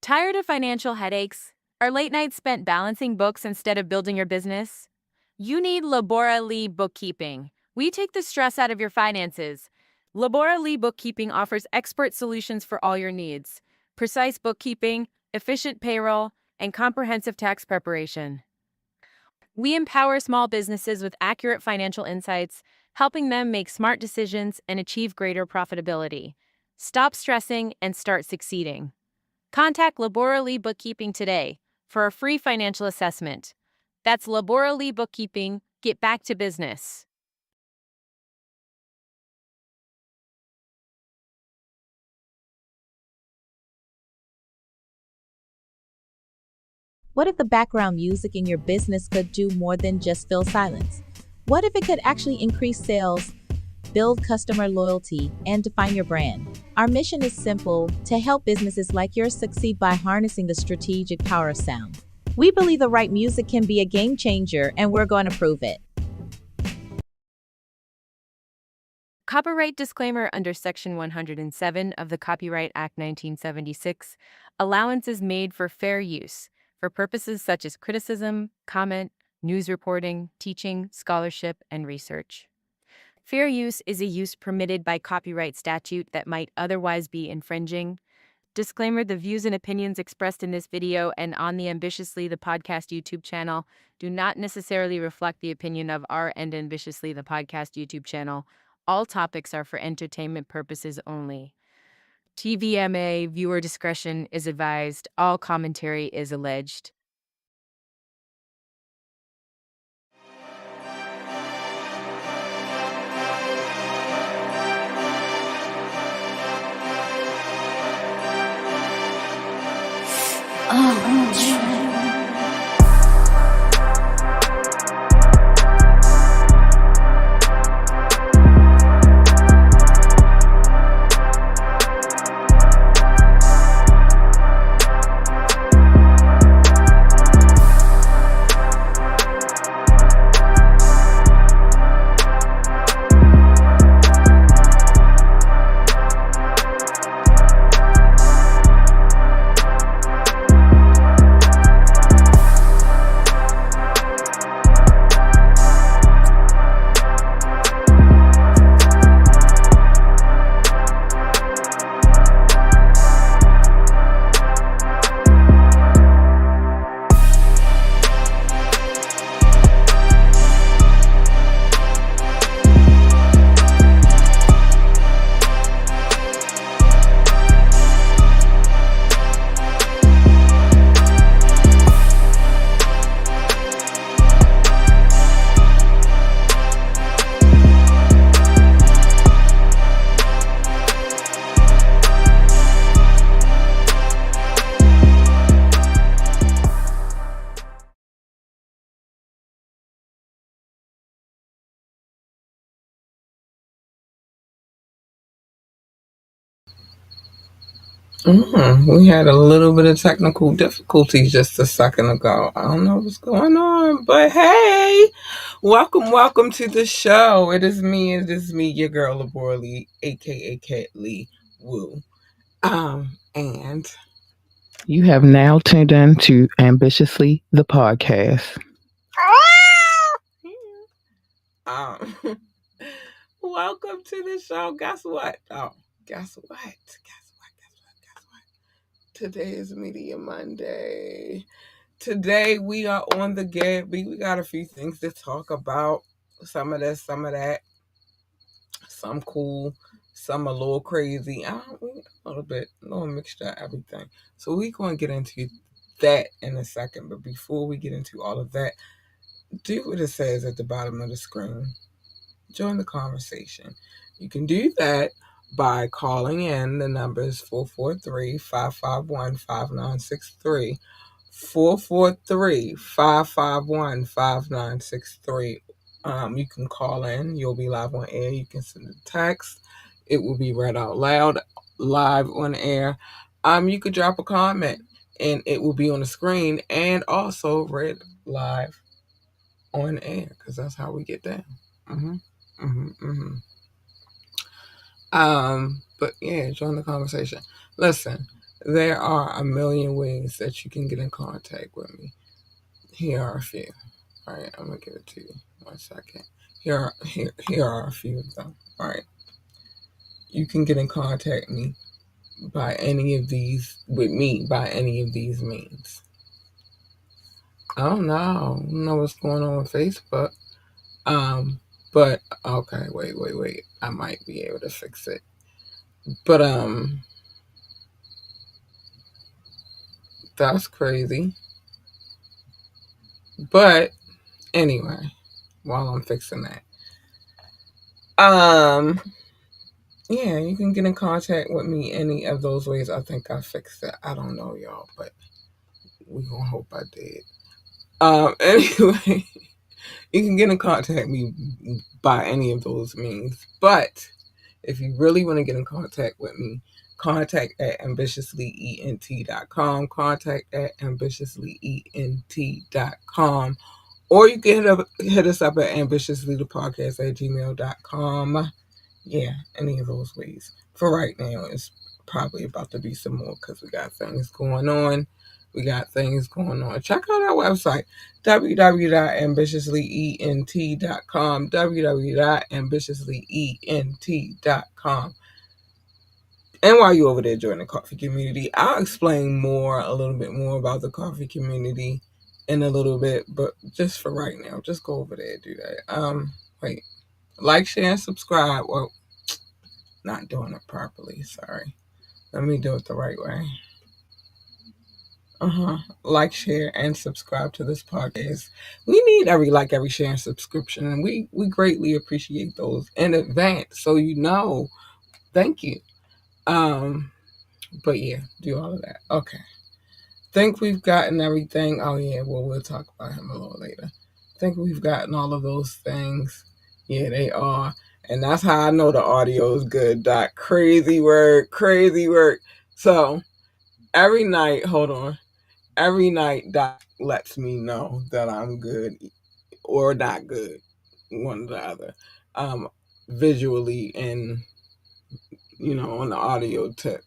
Tired of financial headaches? Are late nights spent balancing books instead of building your business? You need Labora Lee Bookkeeping. We take the stress out of your finances. Labora Lee Bookkeeping offers expert solutions for all your needs: precise bookkeeping, efficient payroll, and comprehensive tax preparation. We empower small businesses with accurate financial insights, helping them make smart decisions and achieve greater profitability. Stop stressing and start succeeding. Contact Labora Lee Bookkeeping today for a free financial assessment. That's Labora Lee Bookkeeping. Get back to business. What if the background music in your business could do more than just fill silence? What if it could actually increase sales, build customer loyalty, and define your brand? Our mission is simple: to help businesses like yours succeed by harnessing the strategic power of sound. We believe the right music can be a game changer, and we're going to prove it. Copyright disclaimer under Section 107 of the Copyright Act 1976. Allowance is made for fair use for purposes such as criticism, comment, news reporting, teaching, scholarship, and research. Fair use is a use permitted by copyright statute that might otherwise be infringing. Disclaimer: the views and opinions expressed in this video and on the Ambitiously the Podcast YouTube channel do not necessarily reflect the opinion of our and Ambitiously the Podcast YouTube channel. All topics are for entertainment purposes only. TVMA, viewer discretion is advised. All commentary is alleged. We had a little bit of technical difficulties just a second ago. I don't know what's going on, but hey, welcome to the show. It is me, your girl Labora Lee, aka Cat Lee Woo. And You have now tuned in to Ambitiously the Podcast. Welcome to the show. Guess what? Guess what? Today is Media Monday. Today we are on the GAB BEAT. We got a few things to talk about. Some of this, some of that. Some cool, some a little crazy. A little mixture of everything. So we're going to get into that in a second. But before we get into all of that, do what it says at the bottom of the screen. Join the conversation. You can do that by calling in. The number is 443-551-5963. 443-551-5963. You can call in. You'll be live on air. You can send a text. It will be read out loud, live on air. You could drop a comment, and it will be on the screen and also read live on air, because that's how we get down. But yeah, join the conversation. Listen, There are a million ways that you can get in contact with me. Here are a few. All right, I'm gonna give it to you. 1 second. Here are a few of them. All right, you can get in contact by any of these with me by any of these means. I don't know. I don't know what's going on with Facebook. But okay, wait. I might be able to fix it. But that's crazy. But anyway, while I'm fixing that, um, yeah, you can get in contact with me any of those ways. I think I fixed it. I don't know, y'all, but we gonna hope I did. Anyway, you can get in contact with me by any of those means. But if you really want to get in contact with me, contact at ambitiouslyent.com, contact at ambitiouslyent.com, or you can hit us up at ambitiouslythepodcast@gmail.com. Yeah, any of those ways. For right now, it's probably about to be some more because we got things going on. Check out our website, www.ambitiouslyent.com, www.ambitiouslyent.com. And while you're over there joining the coffee community, I'll explain a little bit more about the coffee community in a little bit. But just for right now, just go over there and do that. Wait, like, share, and subscribe. Well, not doing it properly. Sorry. Let me do it the right way. Like, share, and subscribe to this podcast. We need every share, and subscription, and we greatly appreciate those in advance. So thank you. But yeah, do all of that. Okay. Think we've gotten everything. Oh yeah, well we'll talk about him a little later. Think we've gotten all of those things. Yeah, they are. And that's how I know the audio is good, Doc. Crazy work. So every night, Doc lets me know that I'm good or not good, one or the other, visually and on the audio tip.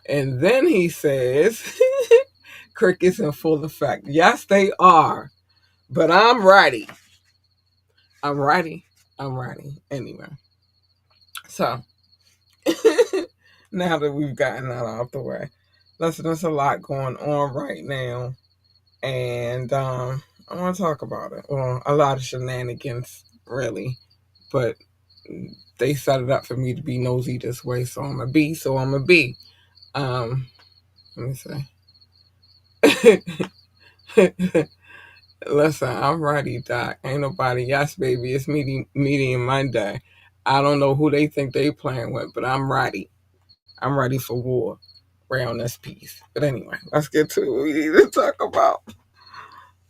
And then he says, crickets in full effect. Yes, they are, but I'm ready. Anyway, so now that we've gotten that out the way, listen, there's a lot going on right now, and I want to talk about it. Well, a lot of shenanigans, really, but they set it up for me to be nosy this way, so I'm a B. Let me see. Listen, I'm ready, Doc. Ain't nobody, yes, baby. It's meeting Monday. I don't know who they think they playing with, but I'm ready. I'm ready for war around this piece. But anyway, let's get to what we need to talk about.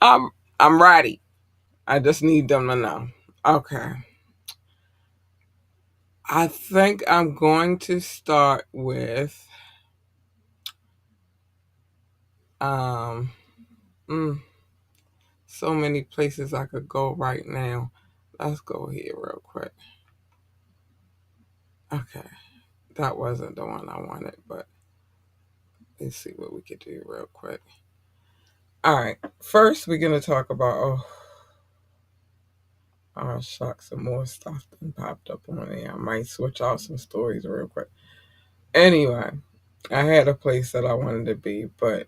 I'm I'm ready. I just need them to know. Okay. I think I'm going to start with um so many places I could go right now. Let's go here real quick. Okay. That wasn't the one I wanted, but let's see what we could do real quick. All right. First, we're going to talk about, shucks, some more stuff that popped up on there. I might switch out some stories real quick. Anyway, I had a place that I wanted to be, but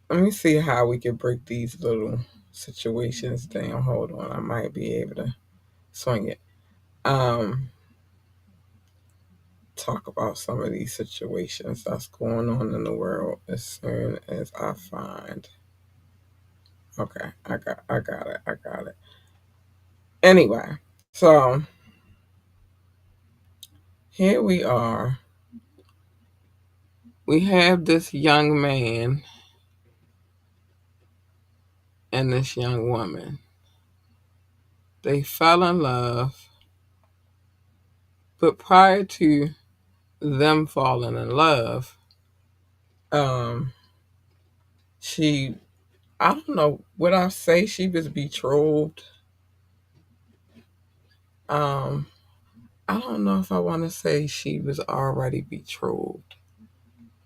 let me see how we can break these little situations down. Hold on. I might be able to swing it. Talk about some of these situations that's going on in the world as soon as I find. Okay, I got it. Anyway, so here we are. We have this young man and this young woman. They fell in love, but prior to them falling in love, um, she, I don't know, would I say she was betrothed? I don't know if I want to say she was already betrothed.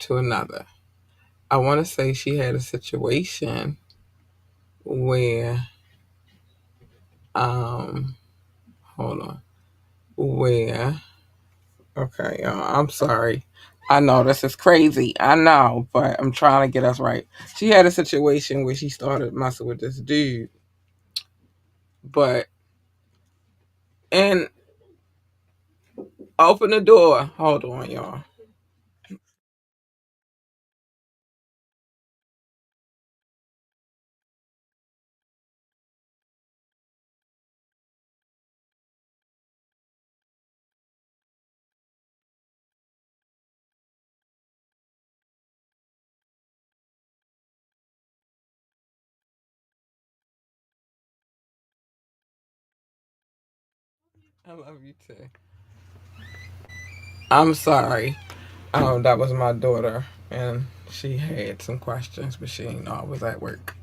to another. I want to say she had a situation where, um, hold on, where, okay, I'm sorry. I know this is crazy. I know, but I'm trying to get us right. She had a situation where she started messing with this dude, but, and open the door. Hold on, y'all. I love you too. I'm sorry. That was my daughter, and she had some questions, but she didn't know I was at work.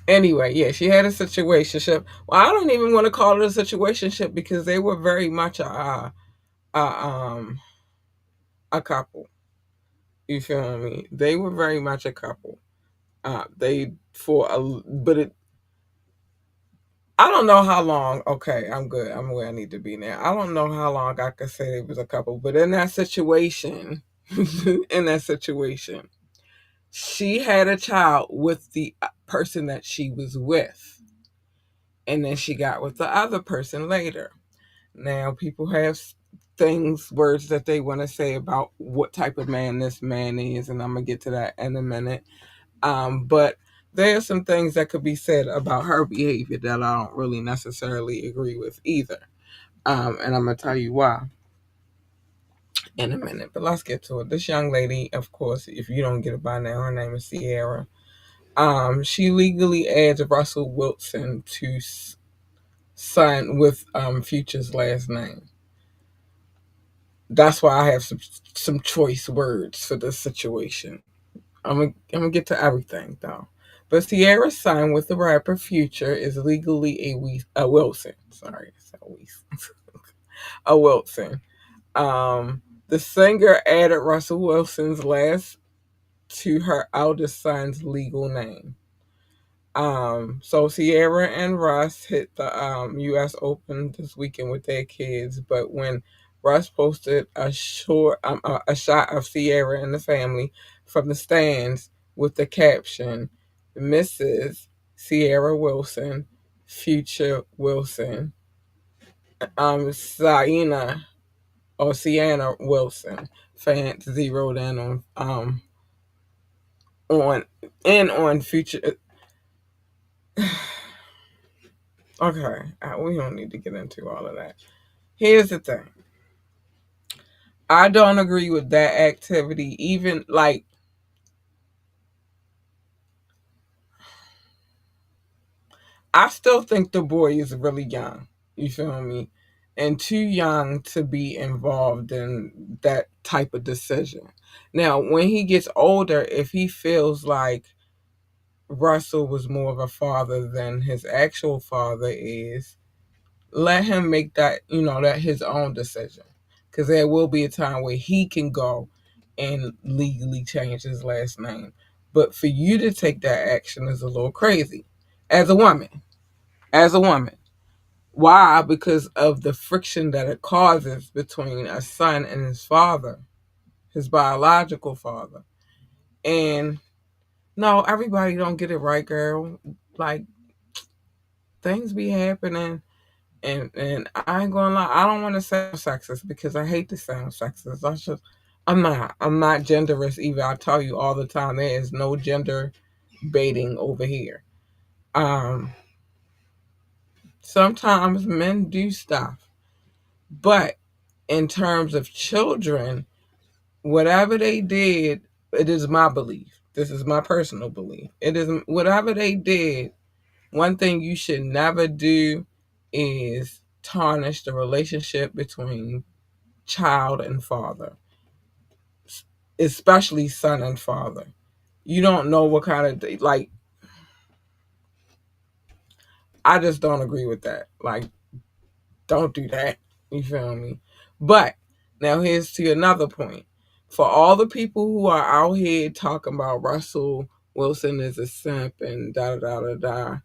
Anyway, yeah, she had a situationship. Well, I don't even want to call it a situationship because they were very much a a couple. You feel me? They were very much a couple. They for a but it. I don't know how long. Okay, I'm good. I'm where I need to be now. I don't know how long I could say it was a couple, but in that situation, in that situation, she had a child with the person that she was with, and then she got with the other person later. Now, people have things, words that they want to say about what type of man this man is, and I'm gonna get to that in a minute. But there are some things that could be said about her behavior that I don't really necessarily agree with either. And I'm gonna tell you why in a minute. But let's get to it. This young lady, of course, if you don't get it by now, her name is Sierra. She legally adds Russell Wilson to sign with Future's last name. That's why I have some choice words for this situation. I'm gonna get to everything though. But Sierra's sign with the rapper Future is legally a Wilson. Sorry, it's a a Wilson. The singer added Russell Wilson's last to her eldest son's legal name. So Sierra and Russ hit the U.S. Open this weekend with their kids, but when Russ posted a shot of Sierra and the family from the stands with the caption, "Mrs. Sierra Wilson, Future Wilson, Sienna or Sienna Wilson." Fans zeroed in on on Future. Okay, we don't need to get into all of that. Here's the thing. I don't agree with that activity. Even like, I still think the boy is really young. You feel me? And too young to be involved in that type of decision. Now, when he gets older, if he feels like Russell was more of a father than his actual father is, let him make that, that his own decision. Because there will be a time where he can go and legally change his last name. But for you to take that action is a little crazy. As a woman. As a woman. Why? Because of the friction that it causes between a son and his father, his biological father. And no, everybody don't get it right, girl. Like, things be happening. And I ain't gonna lie, I don't want to sound sexist because I hate to sound sexist. I'm not genderist either. I tell you all the time, there is no gender baiting over here. Um, Sometimes men do stuff, but in terms of children, whatever they did, it is my belief. This is my personal belief. It is whatever they did. One thing you should never do is tarnish the relationship between child and father, especially son and father. You don't know what kind of, like, I just don't agree with that. Like, don't do that. You feel me? But now here's to another point. For all the people who are out here talking about Russell Wilson is a simp and da da da da,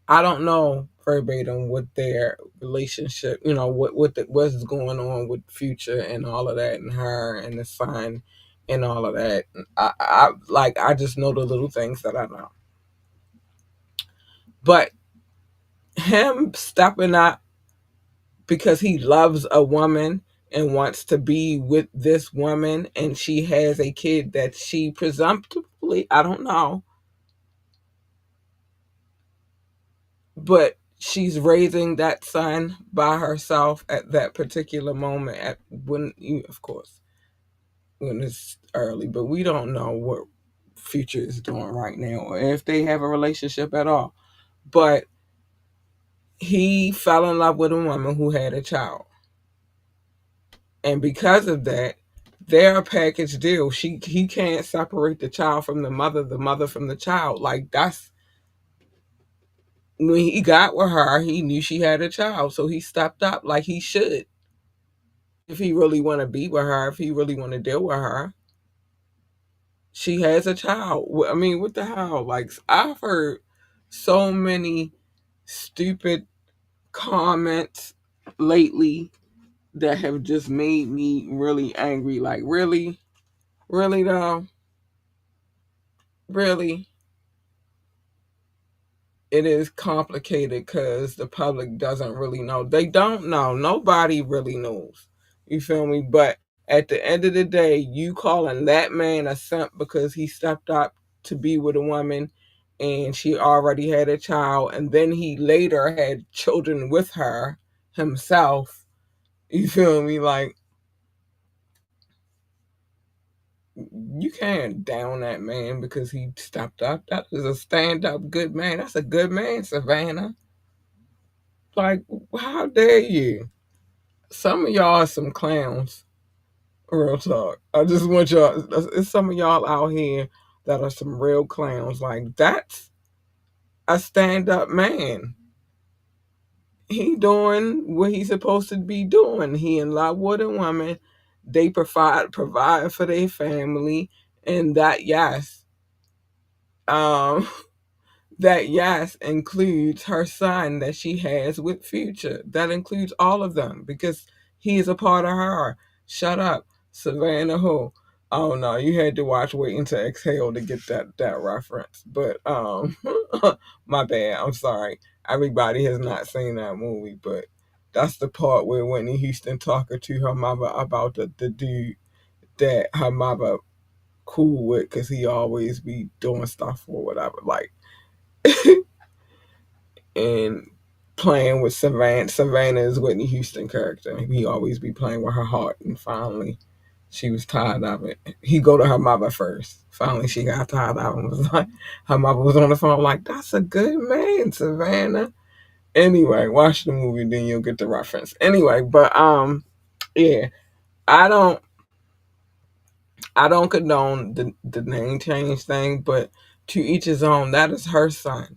I don't know verbatim what their relationship, what's going on with Future and all of that, and her and the son and all of that. I just know the little things that I know. But him stepping up because he loves a woman and wants to be with this woman, and she has a kid that she presumptively, I don't know, but she's raising that son by herself at that particular moment, at when you, of course, when it's early, but we don't know what Future is doing right now or if they have a relationship at all. But he fell in love with a woman who had a child, and because of that, they're a package deal. He can't separate the child from the mother from the child. Like, that's when he got with her, he knew she had a child, so he stepped up like he should. If he really want to be with her, if he really want to deal with her, she has a child. I mean, what the hell? Like, I've heard so many stupid comments lately that have just made me really angry. Like, really? Really though? Really? It is complicated because the public doesn't really know. They don't know. Nobody really knows. You feel me? But at the end of the day, you calling that man a simp because he stepped up to be with a woman and she already had a child, and then he later had children with her himself. You feel me? Like, you can't down that man because he stepped up. That is a stand up good man. That's a good man, Savannah. Like, how dare you? Some of y'all are some clowns. Real talk. I just want y'all. It's some of y'all out here that are some real clowns. Like, that's a stand-up man. He doing what he's supposed to be doing. He in love with a woman. They provide for their family, and that, yes, um, that, yes, includes her son that she has with Future. That includes all of them because he is a part of her. Shut up, Savannah Ho. Oh no, you had to watch Waiting to Exhale to get that reference. But my bad. I'm sorry. Everybody has not seen that movie, but that's the part where Whitney Houston talking to her mother about the dude that her mother cool with because he always be doing stuff or whatever. Like, and playing with Savannah. Savannah is Whitney Houston character. He always be playing with her heart, and finally, she was tired of it. He go to her mother first. Finally, she got tired of him. Was like, her mother was on the phone, like, "That's a good man, Savannah." Anyway, watch the movie, then you'll get the reference. Anyway, but yeah, I don't, I don't condone the name change thing, but to each his own. That is her son,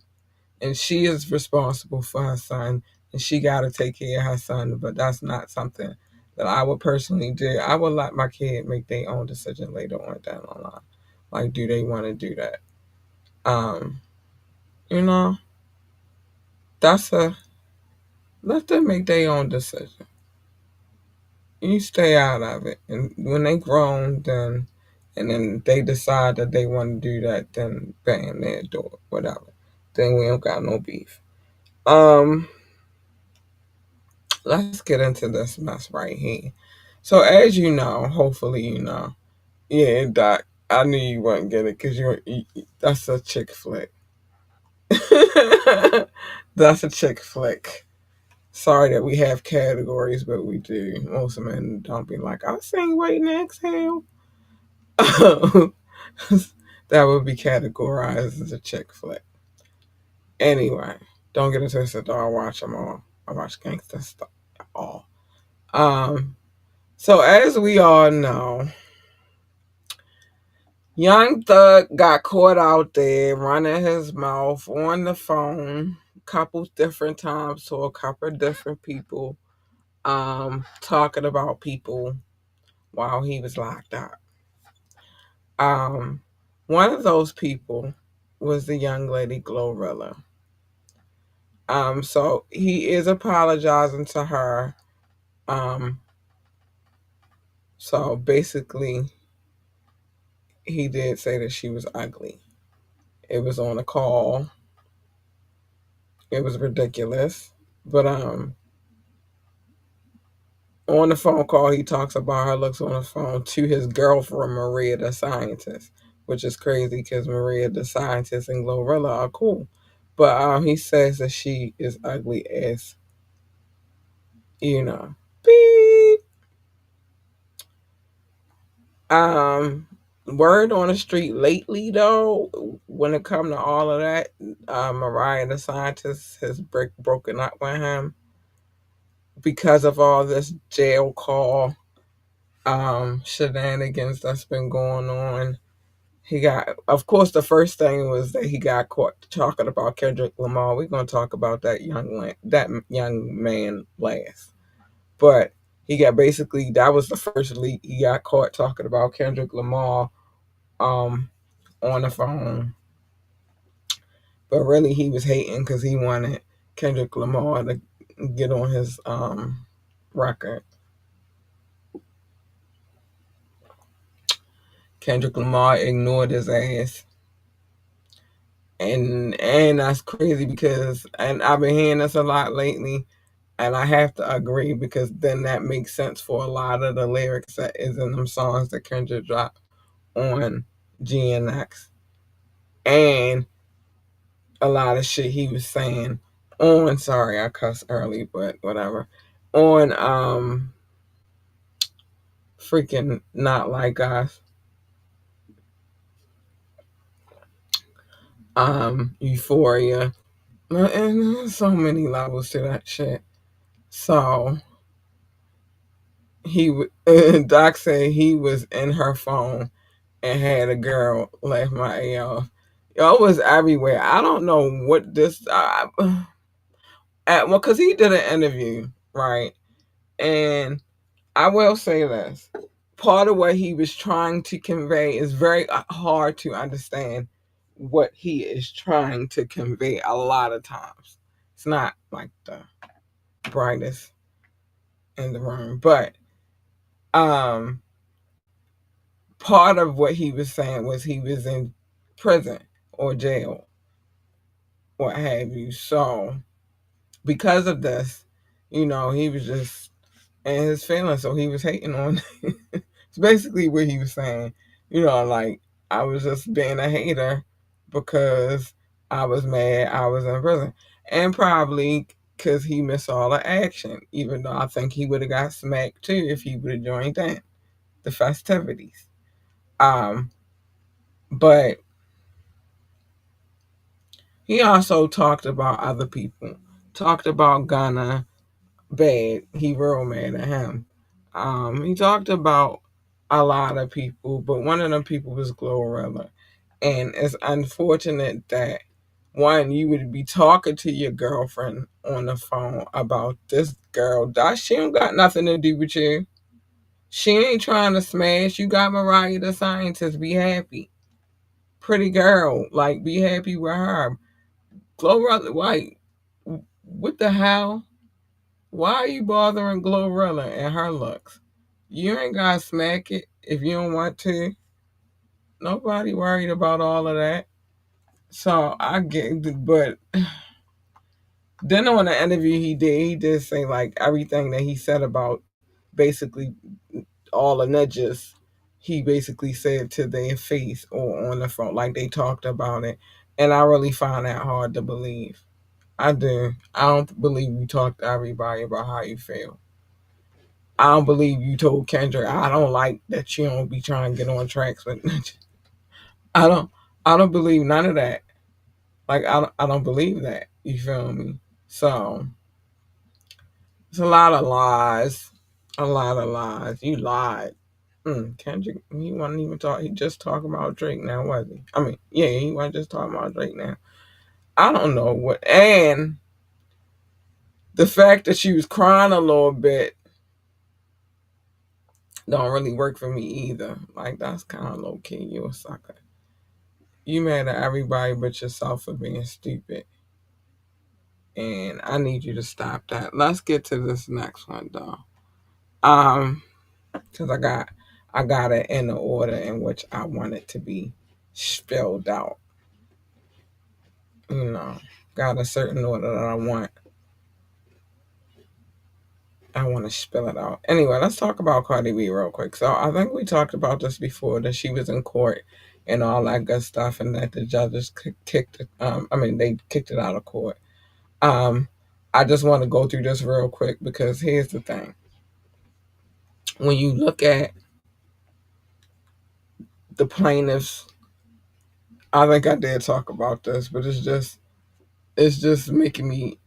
and she is responsible for her son, and she got to take care of her son. But that's not something that I would personally do. I would let my kid make their own decision later on down the line. Like, do they want to do that? Um, you know, that's a let them make their own decision. You stay out of it, and when they grown, then they decide that they want to do that, then bam, they do it, whatever. Then we don't got no beef. Um, let's get into this mess right here. So, as you know, hopefully you know, yeah, Doc, I knew you wouldn't get it because that's a chick flick. That's a chick flick. Sorry that we have categories, but we do. Most men don't be like, I've seen Waiting to Exhale. That would be categorized as a chick flick. Anyway, don't get into this. I watch them all. I watch gangster stuff all. Um, so as we all know, Young Thug got caught out there running his mouth on the phone a couple different times to a couple different people, talking about people while he was locked up. Um, One of those people was the young lady Glorilla. So he is apologizing to her. Um, so basically, he did say that she was ugly. It was on a call. It was ridiculous. But on the phone call, he talks about her looks on the phone to his girlfriend, Maria the scientist, which is crazy because Maria the scientist and Glorilla are cool. But he says that she is ugly as, you know, beep. Um, Word on the street lately, though, when it come to all of that, Mariah the scientist has broken up with him because of all this jail call shenanigans that's been going on. He got, of course, the first thing was that he got caught talking about Kendrick Lamar. We're gonna talk about that young man last, but he got basically that was the first leak. He got caught talking about Kendrick Lamar um on the phone, but really he was hating because he wanted Kendrick Lamar to get on his record. Kendrick Lamar ignored his ass. And that's crazy because and I've been hearing this a lot lately, and I have to agree because then that makes sense for a lot of the lyrics that is in them songs that Kendrick dropped on GNX, and a lot of shit he was saying on, sorry I cussed early but whatever, on freaking Not Like Us, Euphoria, and there's so many levels to that shit. So Doc said he was in her phone and had a girl laugh my A off. Y'all was everywhere. I don't know what this well, cause he did an interview, right? And I will say this: part of what he was trying to convey is very hard to understand. What he is trying to convey a lot of times, it's not like the brightest in the room, but um part of what he was saying was he was in prison or jail, what have you. So because of this, he was just in his feelings, so he was hating on. It's basically what he was saying. Like I was just being a hater because I was mad I was in prison, and probably because he missed all the action. Even though I think he would have got smacked too if he would have joined in the festivities. Um, but he also talked about other people. Talked about Ghana bad. He real mad at him. He talked about a lot of people, but one of them people was Glorilla. And it's unfortunate that one, you would be talking to your girlfriend on the phone about this girl. That she don't got nothing to do with you. She ain't trying to smash. You got Mariah the scientist. Be happy. Pretty girl. Like, be happy with her. Glorilla, why? What the hell? Why are you bothering Glorilla and her looks? You ain't gotta smack it if you don't want to. Nobody worried about all of that. So I get, but then on the interview he did say like everything that he said about basically all the nudges. He basically said to their face or on the phone, like they talked about it, and I really find that hard to believe. I do. I don't believe you talk to everybody about how you feel. I don't believe you told Kendra I don't like that you don't be trying to get on tracks with. I don't. I don't believe none of that. Like I don't believe that. You feel me? So it's a lot of lies. A lot of lies. You lied. Kendrick, he wasn't even talk. He just talking about Drake now, was he? I mean, yeah, he wasn't just talking about Drake now. I don't know what. And the fact that she was crying a little bit don't really work for me either. Like, that's kind of low key. You a sucker. You mad at everybody but yourself for being stupid. And I need you to stop that. Let's get to this next one though. Because I got it in the order in which I want it to be spelled out. You know, got a certain order that I want to spell it out. Anyway, let's talk about Cardi B real quick. So I think we talked about this before, that she was in court and all that good stuff, and that the judges kicked it. They kicked it out of court. Um, I just want to go through this real quick because here's the thing: when you look at the plaintiffs, I think I did talk about this, but it's just making me.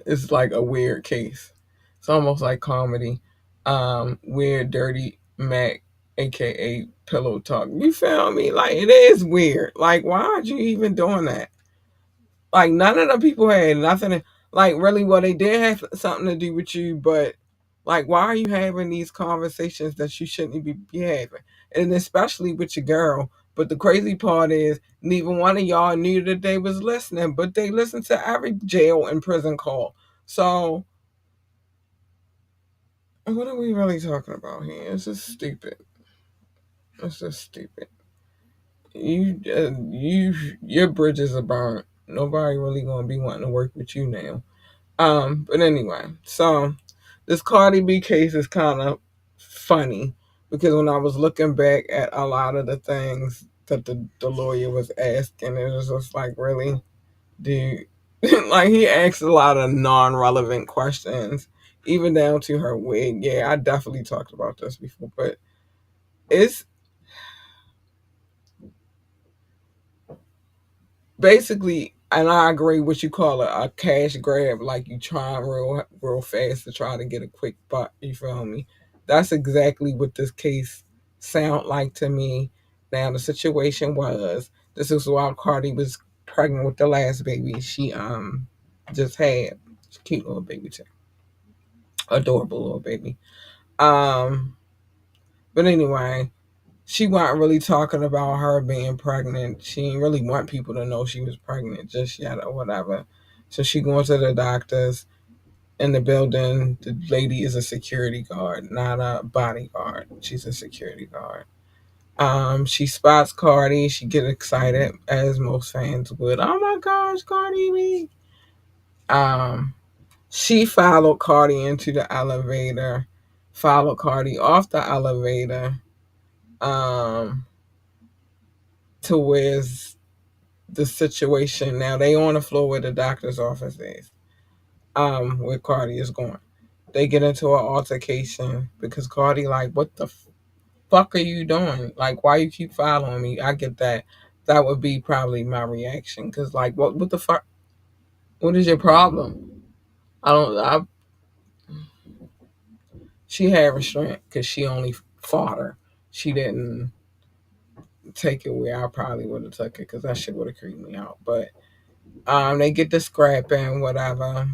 It's like a weird case. It's almost like comedy. Weird, dirty Mac, aka Pillow Talk. You feel me? Like, it is weird. Like, why are you even doing that? Like, none of the people had nothing. Like, really, well, they did have something to do with you, but like, why are you having these conversations that you shouldn't be having? And especially with your girl. But the crazy part is, neither one of y'all knew that they was listening, but they listened to every jail and prison call. So, what are we really talking about here? It's just stupid. It's just stupid. Your bridges are burnt. Nobody really gonna be wanting to work with you now. But anyway, so this Cardi B case is kind of funny because when I was looking back at a lot of the things that the lawyer was asking, it was just like, really, dude. Like, he asked a lot of non-relevant questions, even down to her wig. Yeah, I definitely talked about this before, but it's basically, and I agree, what you call a cash grab, like you trying real fast to try to get a quick buck. You feel me? That's exactly what this case sound like to me. Now the situation was, this is while Cardi was pregnant with the last baby she just had. It's a cute little baby too, adorable little baby. Um, but anyway, she wasn't really talking about her being pregnant. She didn't really want people to know she was pregnant just yet or whatever. So she going to the doctors in the building. The lady is a security guard, not a bodyguard. She's a security guard. She spots Cardi. She get excited, as most fans would. Oh my gosh, Cardi B. Um, she followed Cardi into the elevator, followed Cardi off the elevator, um, to where's the situation. Now they on the floor where the doctor's office is, where Cardi is going. They get into an altercation because Cardi like, what the fuck are you doing? Like, why you keep following me? I get that. That would be probably my reaction. Cause like, what the fuck? What is your problem? I don't. She had restraint because she only fought her. She didn't take it where I probably would have took it because that shit would have creeped me out. But they get the scrapping, whatever.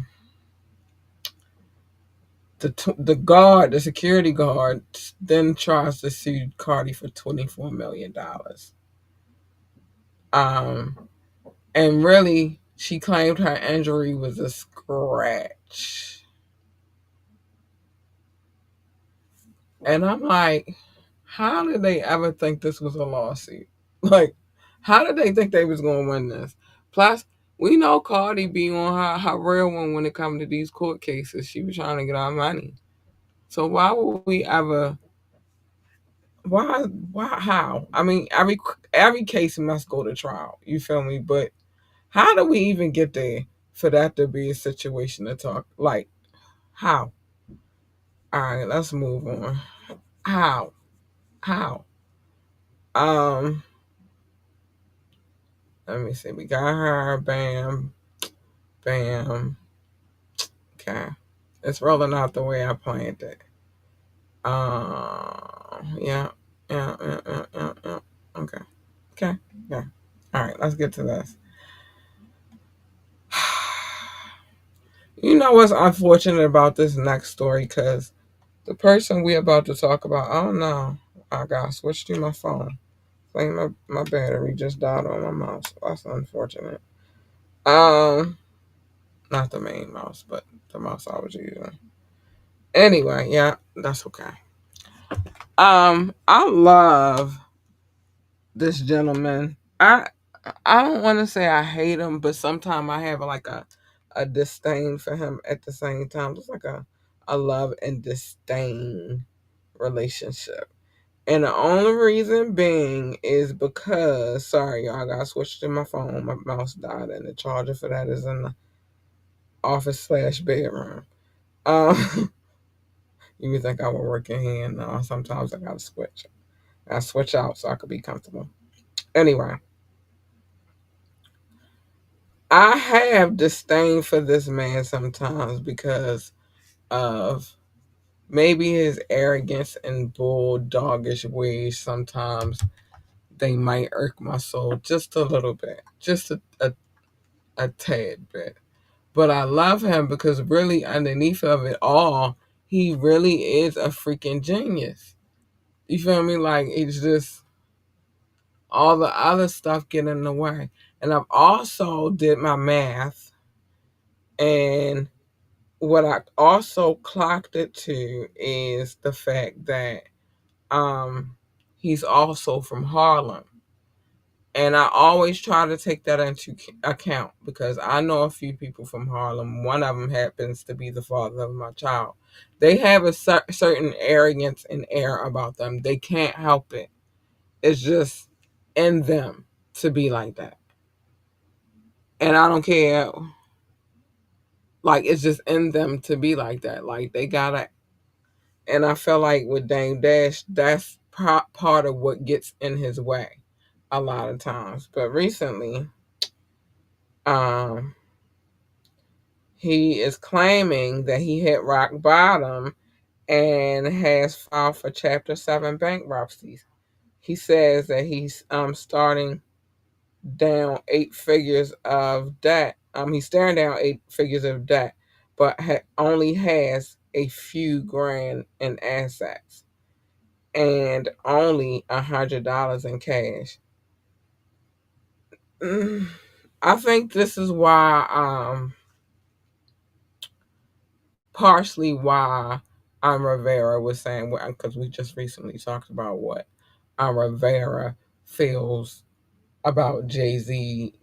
The security guard, then tries to sue Cardi for $24 million. Um, and really, she claimed her injury was a scratch. And I'm like, how did they ever think this was a lawsuit? Like, how did they think they was gonna win this? Plus, we know Cardi be on her real one when it comes to these court cases. She was trying to get our money. So why would we ever? Why? How? I mean, every case must go to trial. You feel me? But how do we even get there for that to be a situation to talk? Like, how? All right, let's move on. How? How? Um, Let me see. We got her. Bam, bam. Okay, it's rolling out the way I planned it. Yeah, yeah. Okay, okay, yeah. All right, let's get to this. You know what's unfortunate about this next story? Because The person we about to talk about, I don't know. I got switched to my phone. I think my battery just died on my mouse. That's unfortunate. Um, Not the main mouse, but the mouse I was using. Anyway, yeah, that's okay. I love this gentleman. I don't want to say I hate him, but sometimes I have like a disdain for him at the same time. It's like a love and disdain relationship. And the only reason being is because, sorry, y'all, I got switched to my phone. My mouse died, and the charger for that is in the office/bedroom. Um, you would think I would work in here. No, sometimes I gotta switch. I switch out so I could be comfortable. Anyway, I have disdain for this man sometimes because of maybe his arrogance and bulldogish ways. Sometimes they might irk my soul just a little bit, just a tad bit. But I love him because really underneath of it all, he really is a freaking genius. You feel me? Like it's just all the other stuff get in the way. And I've also did my math, and what I also clocked it to is the fact that he's also from Harlem. And I always try to take that into account because I know a few people from Harlem. One of them happens to be the father of my child. They have a certain arrogance and air about them. They can't help it. It's just in them to be like that. And I don't care. Like, it's just in them to be like that. Like, they gotta. And I feel like with Dame Dash, that's part of what gets in his way a lot of times. But recently, um, he is claiming that he hit rock bottom and has filed for Chapter 7 bankruptcy. He says that he's starting down 8 figures of debt. He's staring down 8 figures of debt, but only has a few grand in assets and only $100 in cash. I think this is why, partially why Rivera was saying, because we just recently talked about what Rivera feels about Jay-Z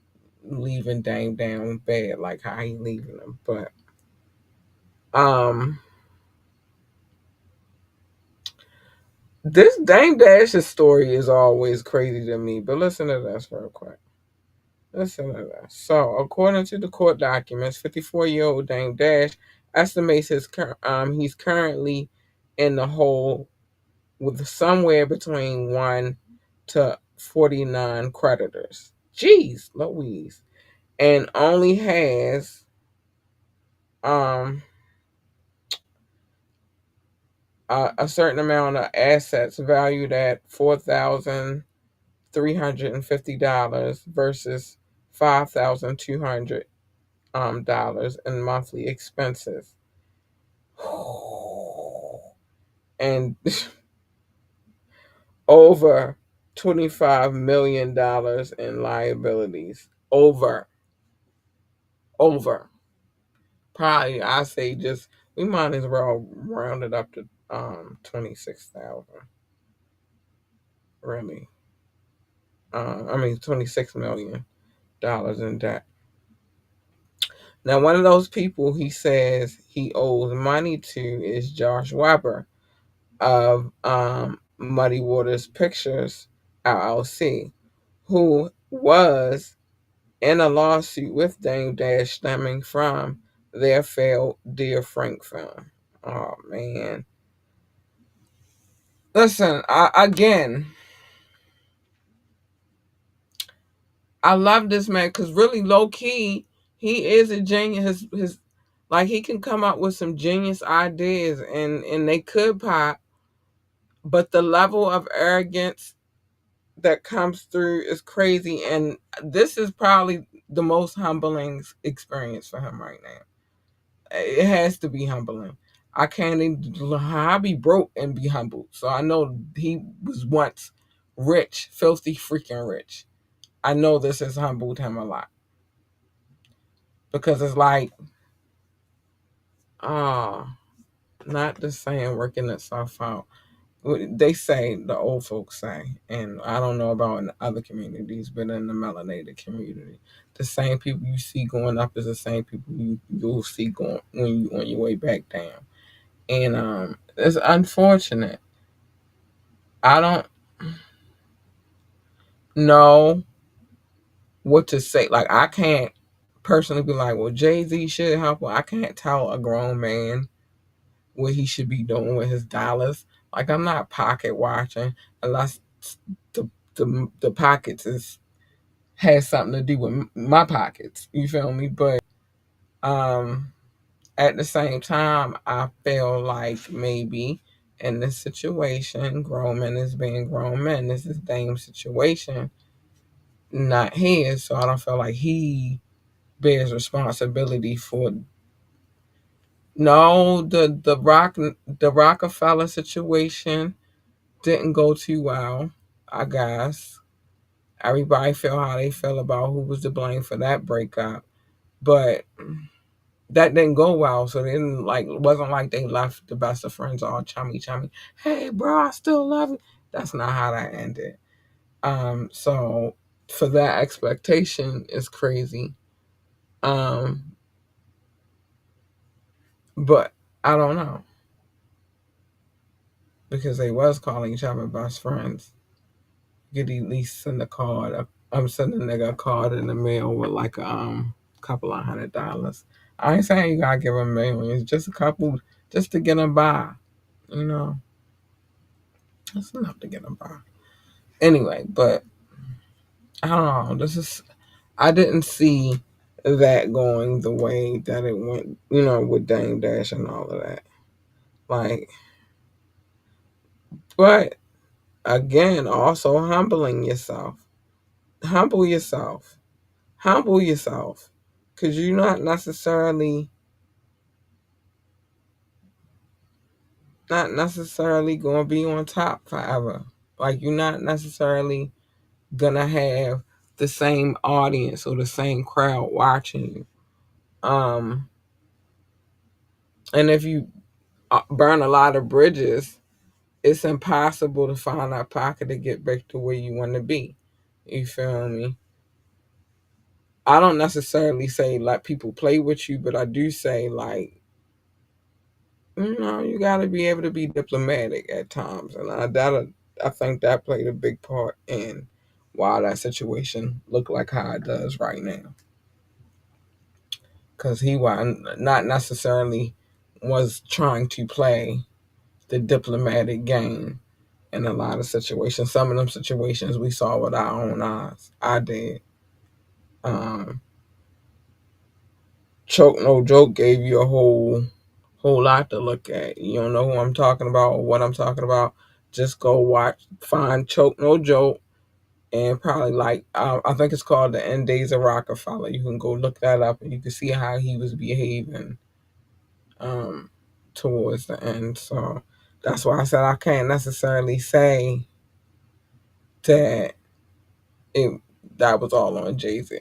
leaving Dame down bad, like how he leaving him. But um this Dame Dash's story is always crazy to me. But listen to this real quick. Listen to this. So, according to the court documents, 54-year-old Dame Dash estimates he's currently in the hole with somewhere between 1 to 49 creditors. Jeez Louise. And only has um a certain amount of assets valued at $4,350 versus $5,200 in monthly expenses, and over $25 million in liabilities. Over. Probably, I say just we might as well round it up to 26,000. Really, I mean $26 million in debt. Now, one of those people he says he owes money to is Josh Weber of Muddy Waters Pictures LLC, who was in a lawsuit with Dame Dash stemming from their failed Dear Frank film. Oh man! Listen, again, I love this man because really low key, he is a genius. His like he can come up with some genius ideas and they could pop, but the level of arrogance that comes through is crazy. And this is probably the most humbling experience for him right now. It has to be humbling. I can't even, I be broke and be humbled. So I know he was once rich, filthy freaking rich. I know this has humbled him a lot. Because it's like, uh, not the saying working itself out. They say, the old folks say, and I don't know about in other communities, but in the melanated community, the same people you see going up is the same people you'll see going when you on your way back down. And it's unfortunate. I don't know what to say. Like, I can't personally be like, well, Jay-Z should help. Well, I can't tell a grown man what he should be doing with his dollars. Like, I'm not pocket watching unless the pockets has something to do with my pockets. You feel me? But um, at the same time, I feel like maybe in this situation, grown men is being grown men. This is Dame's situation, not his. So I don't feel like he bears responsibility for. No, the Rockefeller situation didn't go too well, I guess. Everybody feel how they feel about who was to blame for that breakup. But that didn't go well, so they didn't like it wasn't like they left the best of friends all chummy chummy. Hey bro, I still love you. That's not how that ended. So for that expectation is crazy. Um, but I don't know. Because they was calling each other best friends. You could at least send a card. I'm sending a nigga a card in the mail with like a couple of $100. I ain't saying you gotta give him millions, just a couple, just to get him by. You know, that's enough to get him by. Anyway, but I don't know. I didn't see that going the way that it went. You know, with Dame Dash and all of that. Like, but again, also humbling yourself. Humble yourself. Humble yourself. Because you're not necessarily going to be on top forever. Like, you're not necessarily going to have the same audience or the same crowd watching you. And if you burn a lot of bridges, it's impossible to find that pocket to get back to where you want to be. You feel me? I don't necessarily say let people play with you, but I do say, like, you got to be able to be diplomatic at times, and I think that played a big part in why that situation looked like how it does right now. Because he was not necessarily was trying to play the diplomatic game in a lot of situations. Some of them situations we saw with our own eyes. I did. Um, Choke No Joke gave you a whole lot to look at. You don't know who I'm talking about or what I'm talking about. Just go find Choke No Joke, and probably like I think it's called The End Days of Rockefeller. You can go look that up, and you can see how he was behaving um, towards the end. So that's why I said I can't necessarily say that it that was all on Jay-Z.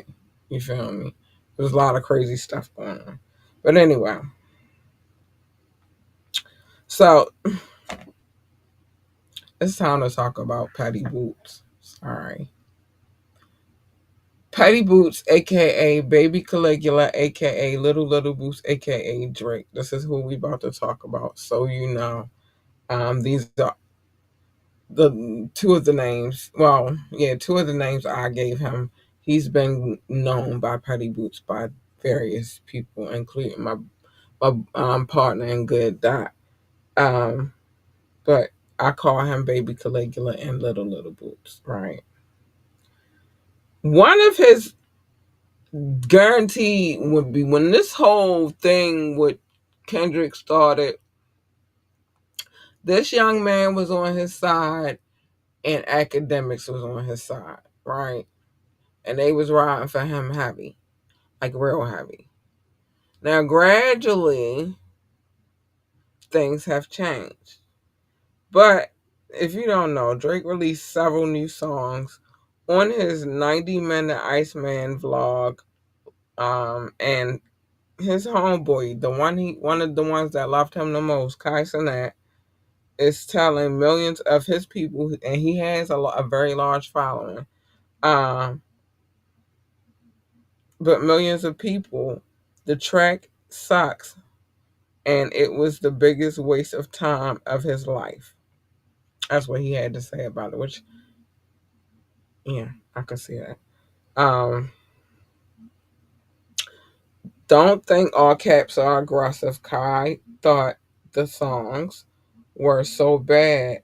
You feel me? There's a lot of crazy stuff going on. But anyway, so it's time to talk about Patty Boots. Sorry. Patty Boots, aka Baby Caligula, aka Little Boots, aka Drake. This is who we about to talk about. So you know. These are the two of the names. Well, yeah, two of the names I gave him. He's been known by Patty Boots by various people, including my partner in good Dot. Um, but I call him Baby Caligula and Little Boots, right? One of his guaranteed would be when this whole thing with Kendrick started, this young man was on his side and academics was on his side, right? And they was riding for him heavy, like real heavy. Now gradually things have changed. But if you don't know, Drake released several new songs on his 90-minute Iceman vlog. And his homeboy, one of the ones that loved him the most, Kai Cenat, is telling millions of his people, and he has a very large following. Um, but millions of people, the track sucks, and it was the biggest waste of time of his life. That's what he had to say about it. Which, yeah, I could see that. Um, don't think all caps are aggressive. Kai thought the songs were so bad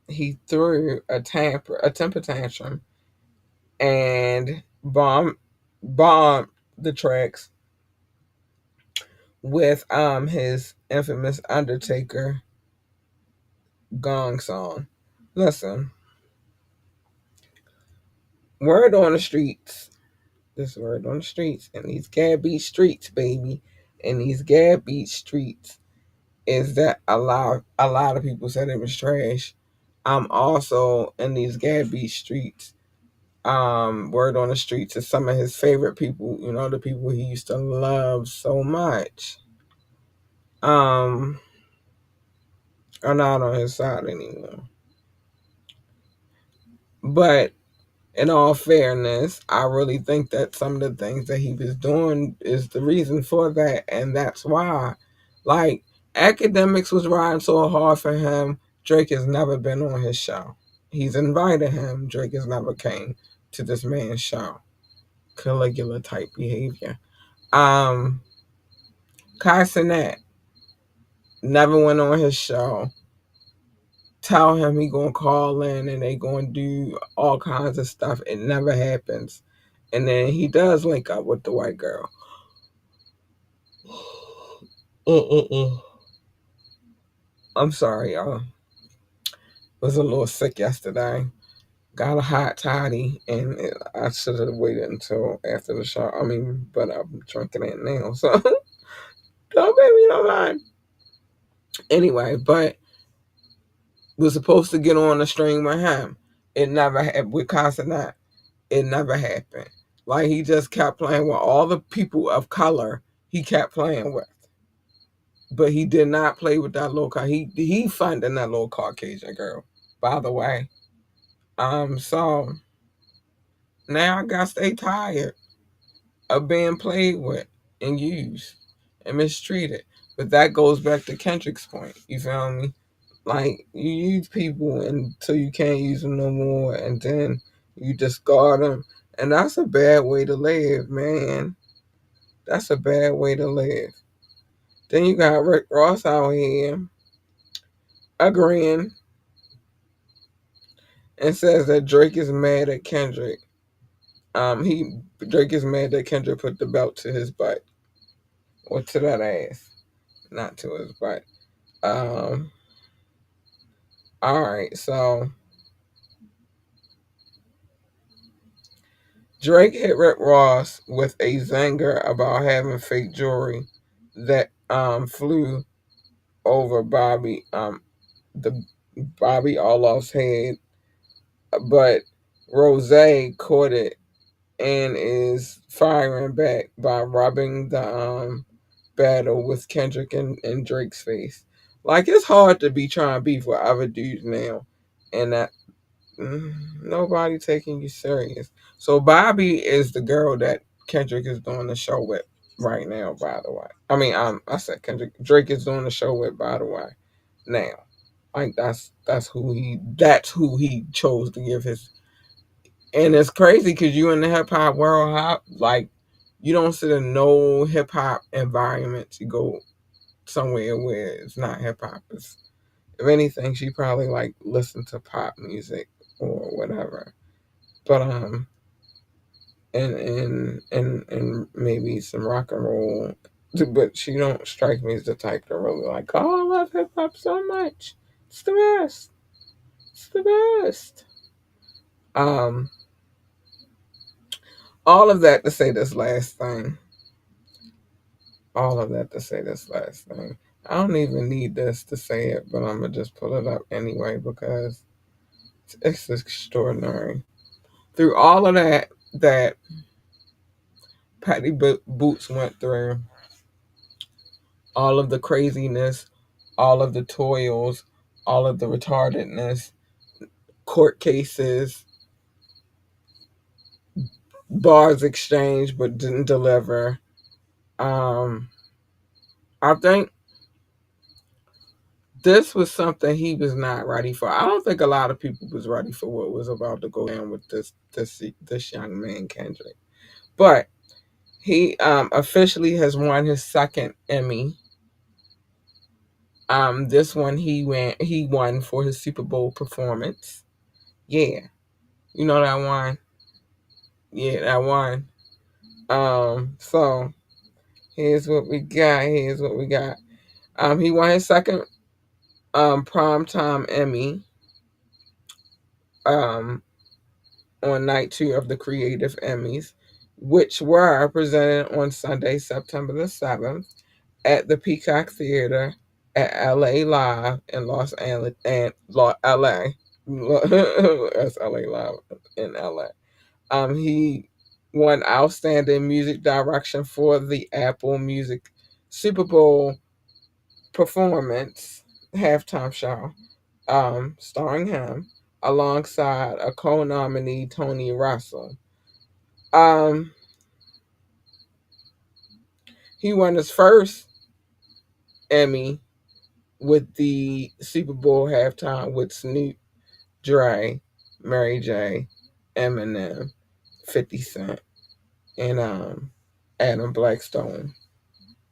he threw a temper tantrum and bombed the tracks with his infamous Undertaker gong song. Listen, word on the streets. This word on the streets and these GAB BEAT streets, baby, and these GAB BEAT streets is that a lot of people said it was trash. I'm also in these GAB BEAT streets. Word on the streets is some of his favorite people, the people he used to love so much, are not on his side anymore. But in all fairness, I really think that some of the things that he was doing is the reason for that, and that's why. Like, academics was riding so hard for him. Drake has never been on his show. He's invited him. Drake has never came to this man's show. Caligula type behavior. Um, Kai Cenat never went on his show. Tell him he gonna call in and they gonna do all kinds of stuff. It never happens. And then he does link up with the white girl. I'm sorry, y'all. Was a little sick yesterday. Got a hot toddy, and I should have waited until after the show. But I'm drinking it now, so don't baby, don't mind. Anyway, but was supposed to get on the string with him. It never happened with Consonant. It never happened. Like, he just kept playing with all the people of color he kept playing with. But he did not play with that little he funding that little Caucasian girl, by the way. So now I gotta stay tired of being played with and used and mistreated. But that goes back to Kendrick's point. You feel me? Like, you use people until you can't use them no more, and then you discard them. And that's a bad way to live, man. That's a bad way to live. Then you got Rick Ross out here agreeing and says that Drake is mad at Kendrick. Drake is mad that Kendrick put the belt to his butt. Or to that ass. Not to his butt. Alright, so Drake hit Rick Ross with a zinger about having fake jewelry that flew over the Bobby Olaf's head, but Rose caught it and is firing back by rubbing the battle with Kendrick and Drake's face. Like, it's hard to be trying to beef with other dudes now, and that nobody taking you serious. So Bobby is the girl that Kendrick is doing the show with right now. By the way, I said Kendrick. Drake is doing the show with. By the way, now, like, that's who he chose to give his. And it's crazy because you in the hip hop world, like, you don't sit in no hip hop environment to go somewhere where it's not hip hop. If anything, she probably like listen to pop music or whatever. But and maybe some rock and roll. But she don't strike me as the type to really like, oh, I love hip hop so much. It's the best. It's the best. Um, all of that to say this last thing. All of that to say this last thing. I don't even need this to say it, but I'm gonna just pull it up anyway because it's extraordinary. Through all of that Patty Boots went through, all of the craziness, all of the toils, all of the retardedness, court cases, bars exchanged but didn't deliver. Um, I think this was something he was not ready for. I don't think a lot of people was ready for what was about to go down with this young man Kendrick. But he officially has won his second Emmy. This one he won for his Super Bowl performance. Yeah, you know that one. Yeah, that one. So here's what we got. Here's what we got. He won his second primetime Emmy. Um, on night two of the Creative Emmys, which were presented on Sunday, September the 7th, at the Peacock Theater at LA Live in Los Angeles and LA. That's LA Live in LA. He won Outstanding Music Direction for the Apple Music Super Bowl performance halftime show, starring him alongside a co-nominee Tony Russell. Um, he won his first Emmy with the Super Bowl halftime with Snoop, Dre, Mary J, Eminem, 50 Cent, and Adam Blackstone.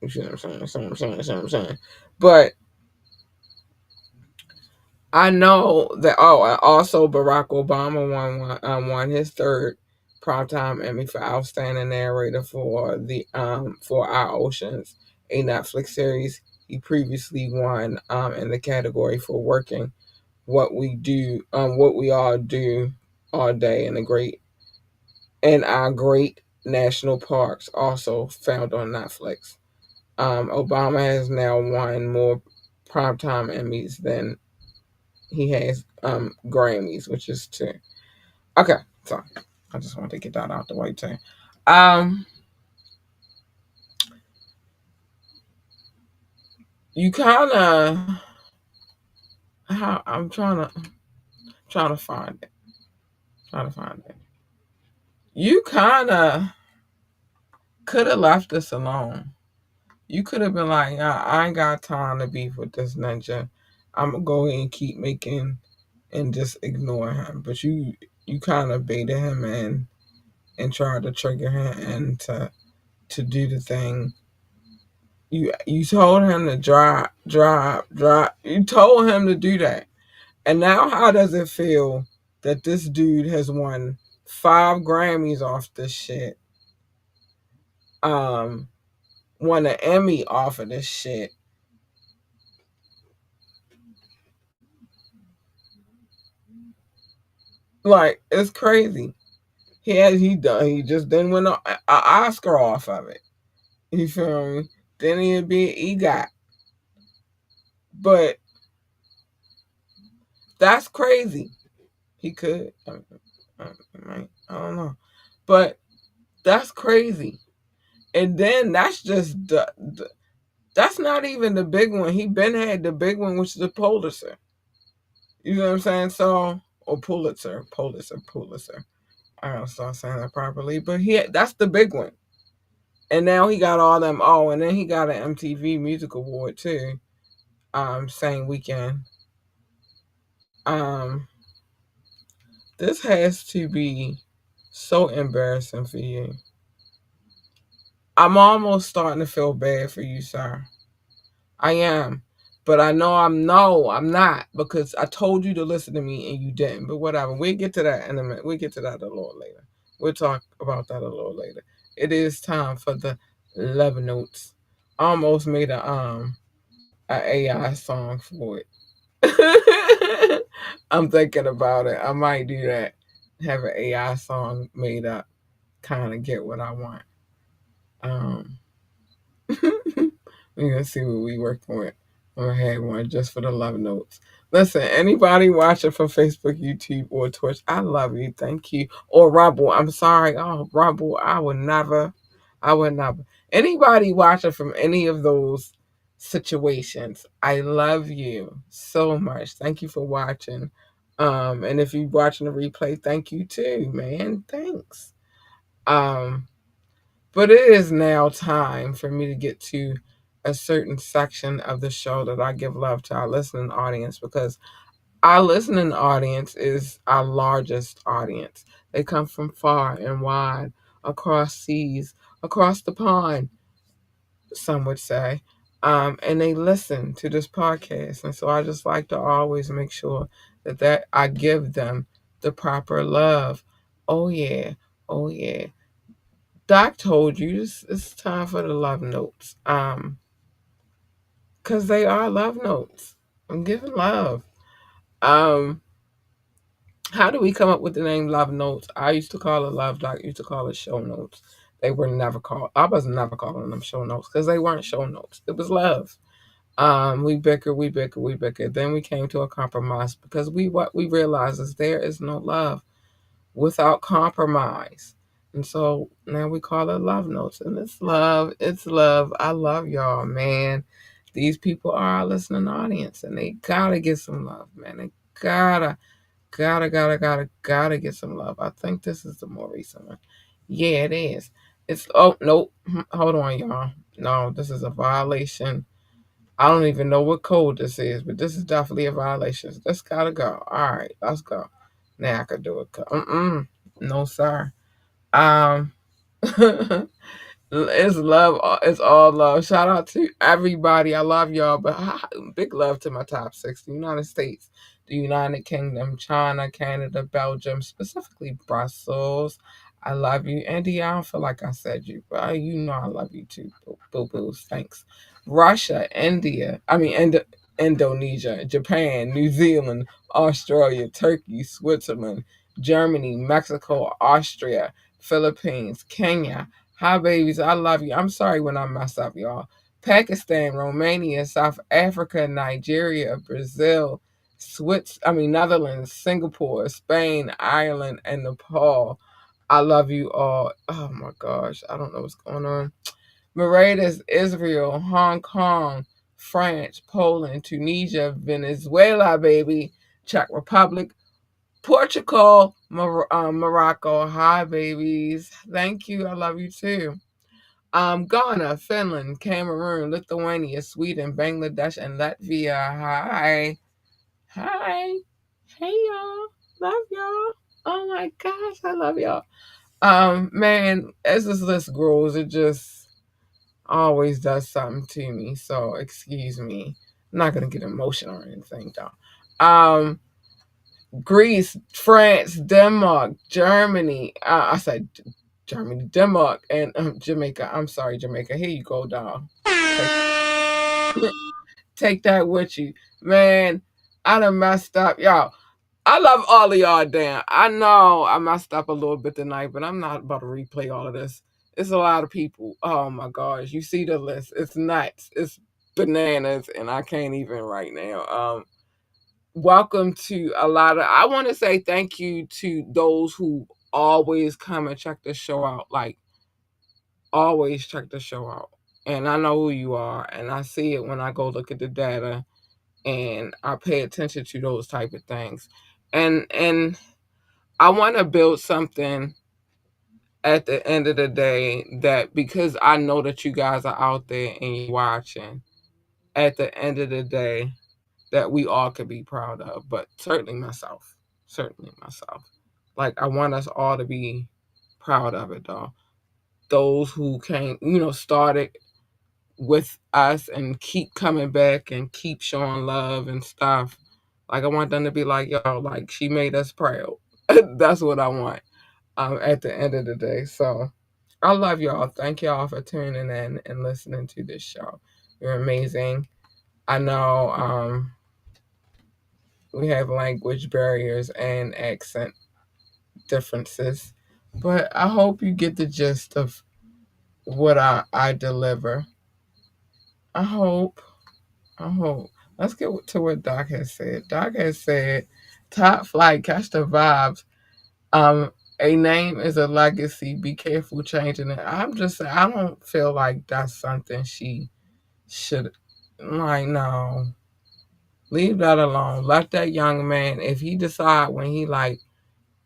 You see what I'm saying? See what I'm saying? But I know that. Oh, and also Barack Obama won his third primetime Emmy for outstanding narrator for the for Our Oceans, a Netflix series. He previously won in the category for working what we all do all day in our great national parks, also found on Netflix. Obama has now won more primetime Emmys than he has Grammys, which is two. Okay, so I just wanted to get that out the way too. Um, you kind of how I'm trying to find it. Trying to find it. You kind of could have left this alone. You could have been like, I ain't got time to beef with this ninja. I'm gonna go ahead and keep making and just ignore him. But you kind of baited him in and tried to trigger him to do the thing. You told him to drop. You told him to do that. And now how does it feel that this dude has won 5 Grammys off this shit? Um, won an Emmy off of this shit. Like, it's crazy. He just didn't win an Oscar off of it. You feel me? Then he'd be an EGOT. But that's crazy. He could. I don't know. But that's crazy. And then that's just that's not even the big one. He been had the big one, which is the Pulitzer. You know what I'm saying? So or Pulitzer. I gotta start saying that properly. But that's the big one. And now he got all them. Oh, and then he got an MTV Music Award too. Same weekend. Um, this has to be so embarrassing for you. I'm almost starting to feel bad for you, sir. I am. But I know I'm not because I told you to listen to me and you didn't. But whatever. We'll get to that in a minute. We'll get to that a little later. We'll talk about that a little later. It is time for the love notes. I almost made a AI song for it. I'm thinking about it. I might do that. Have an AI song made up. Kind of get what I want. Um We're gonna see what we working with. I'm gonna have one just for the love notes. Listen, anybody watching from Facebook, YouTube, or Twitch, I love you. Thank you. Or Rumble. I'm sorry. Oh, Rumble. I would never. I would never. Anybody watching from any of those situations, I love you so much. Thank you for watching. And if you're watching the replay, thank you too, man. Thanks. Um, but it is now time for me to get to a certain section of the show that I give love to our listening audience, because our listening audience is our largest audience. They come from far and wide, across seas, across the pond, some would say. And they listen to this podcast. And so I just like to always make sure that I give them the proper love. Oh yeah. Oh yeah. Doc told you this, it's time for the love notes. Cause they are love notes. I'm giving love. Um, how do we come up with the name Love Notes? I used to call it love. Doc used to call it show notes. They were never called. I was never calling them show notes because they weren't show notes. It was love. We bickered. Then we came to a compromise because what we realized is there is no love without compromise. And so now we call it love notes. And it's love. It's love. I love y'all, man. These people are our listening audience and they gotta get some love, man. They gotta get some love. I think this is the more recent one. Yeah, it is. It's oh nope. Hold on, y'all. No, this is a violation. I don't even know what code this is, but this is definitely a violation. This gotta go. All right, let's go. Now I could do it. No, sir. Um, it's love. It's all love. Shout out to everybody. I love y'all, but big love to my top six: the United States, the United Kingdom, China, Canada, Belgium, specifically Brussels. I love you, India. I don't feel like I said you, but you know I love you too. Boo boos. Thanks. Russia, India. I mean, Indonesia, Japan, New Zealand, Australia, Turkey, Switzerland, Germany, Mexico, Austria, Philippines, Kenya. Hi, babies. I love you. I'm sorry when I mess up, y'all. Pakistan, Romania, South Africa, Nigeria, Brazil, Netherlands, Singapore, Spain, Ireland, and Nepal. I love you all. Oh my gosh. I don't know what's going on. Mauritius, Israel, Hong Kong, France, Poland, Tunisia, Venezuela, baby, Czech Republic, Portugal, Morocco. Hi, babies. Thank you. I love you too. Ghana, Finland, Cameroon, Lithuania, Sweden, Bangladesh, and Latvia. Hi. Hi. Hey, y'all. Love y'all. Oh my gosh, I love y'all. Man, as this list grows, it just always does something to me. So excuse me. I'm not gonna get emotional or anything, though. Greece, France, Denmark, Germany. I said Germany, Denmark, and Jamaica. I'm sorry, Jamaica. Here you go, dog. Take that with you, man. I done messed up, y'all. I love all of y'all. Damn, I know I messed up a little bit tonight, but I'm not about to replay all of this. It's a lot of people. Oh my gosh, you see the list? It's nuts. It's bananas, and I can't even right now. Welcome to a lot of. I want to say thank you to those who always come and check the show out. Like always check the show out, and I know who you are, and I see it when I go look at the data, and I pay attention to those type of things, and I want to build something at the end of the day that because I know that you guys are out there and you're watching. At the end of the day, that we all could be proud of, but certainly myself. Certainly myself. Like, I want us all to be proud of it, though. Those who came, started with us and keep coming back and keep showing love and stuff. Like, I want them to be like, yo, like, she made us proud. That's what I want at the end of the day. So, I love y'all. Thank y'all for tuning in and listening to this show. You're amazing. I know we have language barriers and accent differences, but I hope you get the gist of what I deliver. I hope. I hope. Let's get to what Doc has said. Doc has said, "Top flight, catch the vibes. Um, a name is a legacy. Be careful changing it." I'm just saying, I don't feel like that's something she should. Like, no, leave that alone. Let that young man, if he decide when he like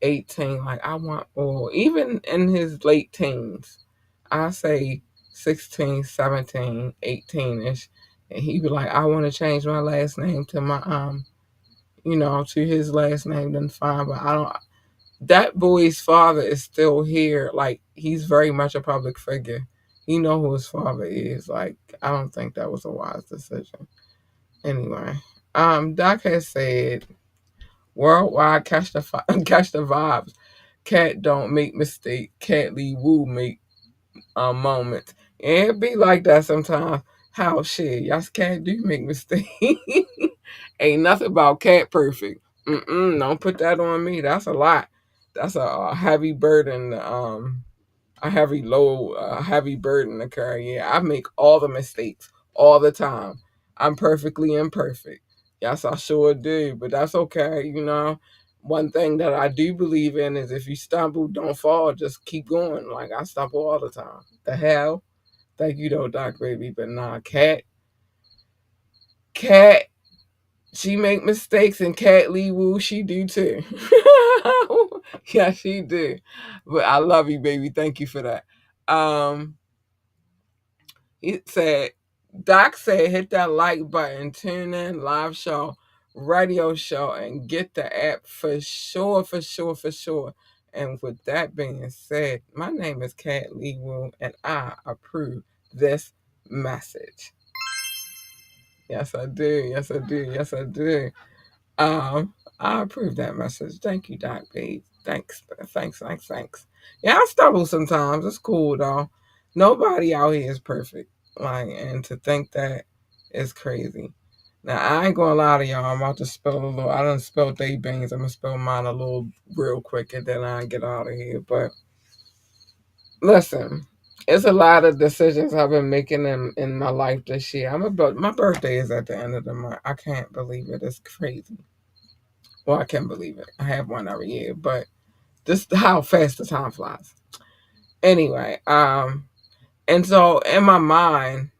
18, like I want, or even in his late teens, I say 16, 17, 18ish, and he be like, I want to change my last name to my to his last name, then fine. But I don't. That boy's father is still here. Like, he's very much a public figure. He know who his father is. Like, I don't think that was a wise decision. Anyway, Doc has said, "Worldwide, catch the catch the vibes. Cat don't make mistake. Cat Lee Woo make moments. And it be like that sometimes. How shit, y'all cat do make mistakes. Ain't nothing about cat perfect. Don't put that on me. That's a lot. That's a heavy burden. A heavy load, a heavy burden to carry. Yeah, I make all the mistakes all the time. I'm perfectly imperfect. Yes, I sure do, but that's okay. One thing that I do believe in is if you stumble, don't fall. Just keep going. Like, I stumble all the time. The hell? Thank you, though, Doc Baby. But nah, cat, she make mistakes, and Cat Lee Woo, she do too. Yeah, she do. But I love you, baby. Thank you for that. Um, He said, Doc said, hit that like button, tune in, live show, radio show, and get the app for sure, for sure, for sure. And with that being said, my name is Kat Lee Wu, and I approve this message. Yes, I do. Yes, I do. Yes, I do. I approve that message. Thank you, Doc B. Thanks, thanks, thanks, thanks. Yeah, I stumble sometimes. It's cool though. Nobody out here is perfect. Like, and to think that is crazy. Now I ain't gonna lie to y'all. I'm about to spill a little. I done spilled they beans. I'm gonna spill mine a little real quick, and then I get out of here. But listen, it's a lot of decisions I've been making in my life this year. My birthday is at the end of the month. I can't believe it. It's crazy. Well, I can't believe it. I have one every year, but just how fast the time flies. Anyway, and so in my mind,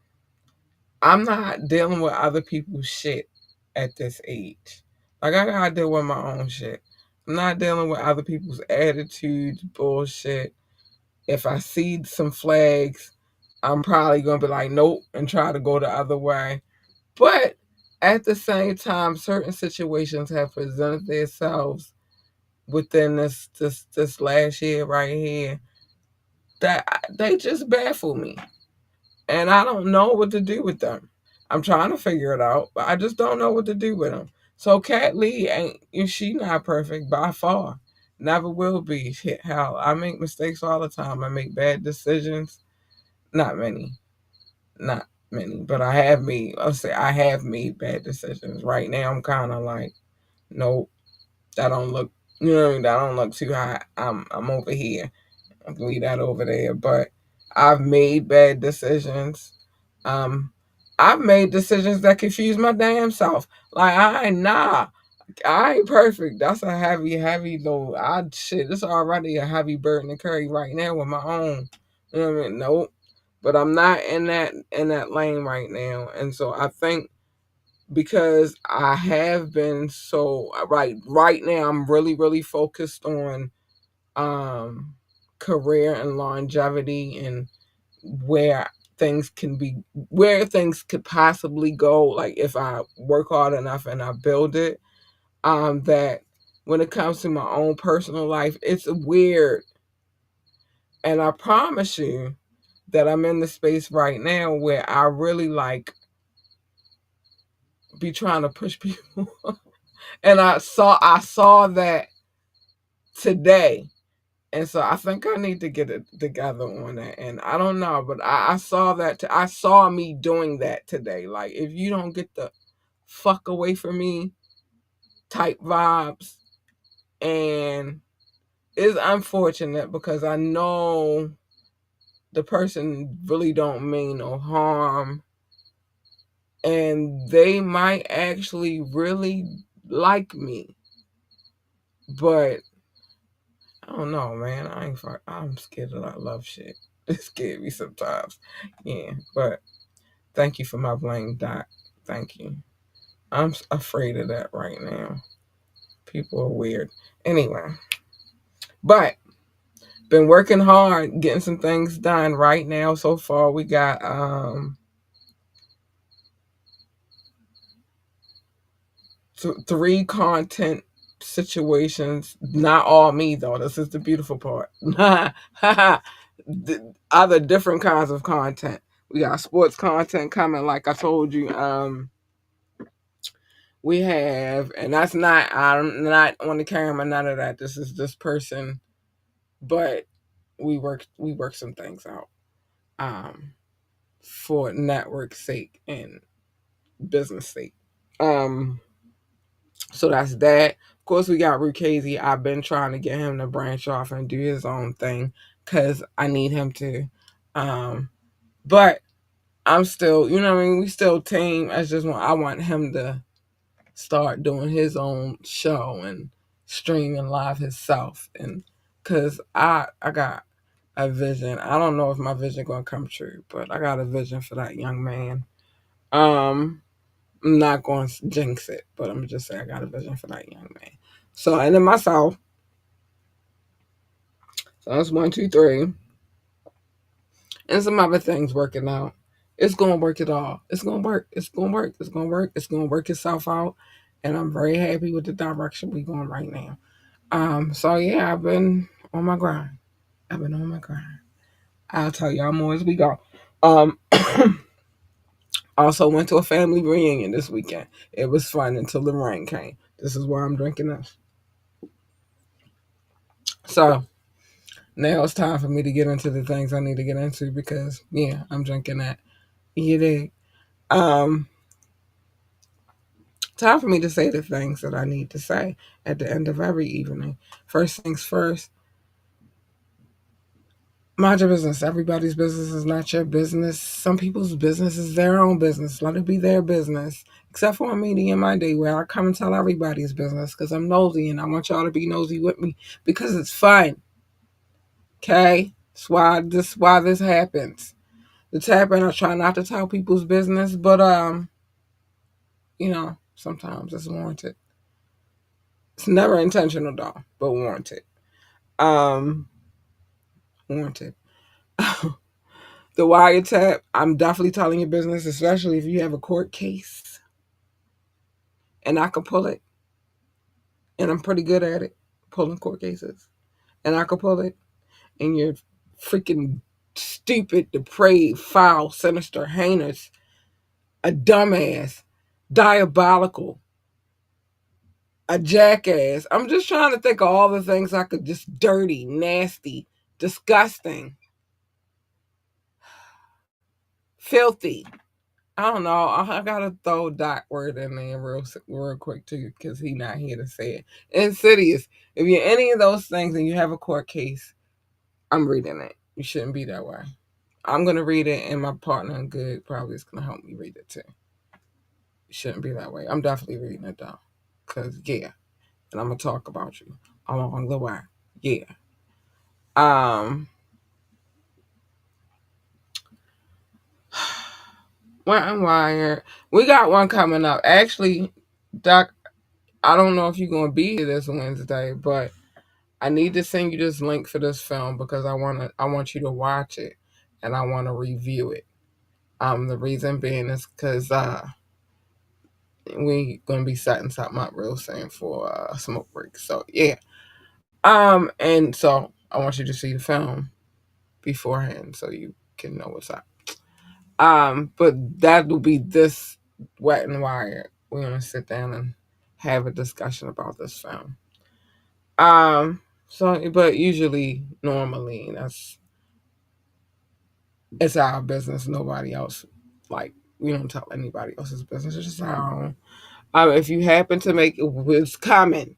I'm not dealing with other people's shit at this age. Like, I gotta deal with my own shit. I'm not dealing with other people's attitudes, bullshit. If I see some flags, I'm probably gonna be like, nope, and try to go the other way. But at the same time, certain situations have presented themselves within this last year right here that they just baffle me, and I don't know what to do with them. I'm trying to figure it out, but I just don't know what to do with them. So Cat Lee ain't, she not perfect by far, never will be. Shit, hell, I make mistakes all the time. I make bad decisions. Not many, not many, but I have made. I'll say I have made bad decisions. Right now, I'm kind of like, nope, that don't look. You know what I mean? That don't look too high. I'm over here. I'll leave that over there. But I've made bad decisions. Um, I've made decisions that confuse my damn self. Like, I ain't perfect. That's a heavy, heavy load. It's already a heavy burden to carry right now with my own. You know what I mean? Nope. But I'm not in that lane right now. And so I think because I have been so right now I'm really, really focused on um career and longevity, and where where things could possibly go, like if I work hard enough and I build it. That when it comes to my own personal life, it's weird, and I promise you that I'm in the space right now where I really like be trying to push people. And I saw that today. And so I think I need to get it together on that. And I don't know, but I saw that. I saw me doing that today. Like, if you don't get the fuck away from me type vibes. And it's unfortunate because I know the person really don't mean no harm. and they might actually really like me. But I don't know, man. I'm scared of that love shit. It scared me sometimes. Yeah, but thank you for my blame, Doc. Thank you. I'm afraid of that right now. People are weird. Anyway, but been working hard, getting some things done right now. So far, we got 3 content situations. Not all me though. This is the beautiful part. Other different kinds of content. We got sports content coming, like I told you. We have, and that's not. I'm not on the camera. None of that. This is this person, but we work some things out. For network sake and business sake. Um, so that's that. Of course, we got Rukazi. I've been trying to get him to branch off and do his own thing because I need him to. But I'm still, you know what I mean? We still team. I want him to start doing his own show and streaming live himself. And because I got a vision. I don't know if my vision gonna come true, but I got a vision for that young man. Um, I'm not going to jinx it, but I'm just saying I got a vision for that young man. So, and then myself. So that's 1, 2, 3, and some other things working out. It's gonna work it all. It's gonna work. It's gonna work. It's gonna work. It's gonna work itself out, and I'm very happy with the direction we going right now. So yeah, I've been on my grind. I've been on my grind. I'll tell y'all more as we go. Um, also went to a family reunion this weekend. It was fun until the rain came. This is why I'm drinking this. So now it's time for me to get into the things I need to get into because yeah, I'm drinking that. You dig? Um, Time for me to say the things that I need to say at the end of every evening. First things first, mind your business. Everybody's business is not your business. Some people's business is their own business. Let it be their business. Except for me in my day where I come and tell everybody's business because I'm nosy and I want y'all to be nosy with me because it's fun. Okay? That's why this happens. It's happening. I try not to tell people's business, but sometimes it's warranted. It's never intentional though, but warranted. Um, Warranted. The wiretap, I'm definitely telling your business, especially if you have a court case and I can pull it. And I'm pretty good at it, pulling court cases. And I can pull it. And you're freaking stupid, depraved, foul, sinister, heinous, a dumbass, diabolical, a jackass. I'm just trying to think of all the things I could just dirty, nasty, disgusting, filthy. I don't know. I gotta throw Doc word in there real quick too, because he not here to say it. Insidious. If you're any of those things and you have a court case, I'm reading it. You shouldn't be that way. I'm gonna read it, and my partner in good probably is gonna help me read it too. You shouldn't be that way. I'm definitely reading it though, cause yeah, and I'm gonna talk about you along the way. Yeah. Um. Wet and Wired. We got one coming up. Actually, Doc, I don't know if you're gonna be here this Wednesday, but I need to send you this link for this film because I want you to watch it and I want to review it. The reason being is because we gonna be setting something up real soon for a smoke break. So yeah. And so I want you to see the film beforehand so you can know what's up. But that will be this Wet and Wired. We're gonna sit down and have a discussion about this film. But usually, normally, it's our business. Nobody else, like, we don't tell anybody else's business. It's just our own. If you happen to make it's coming,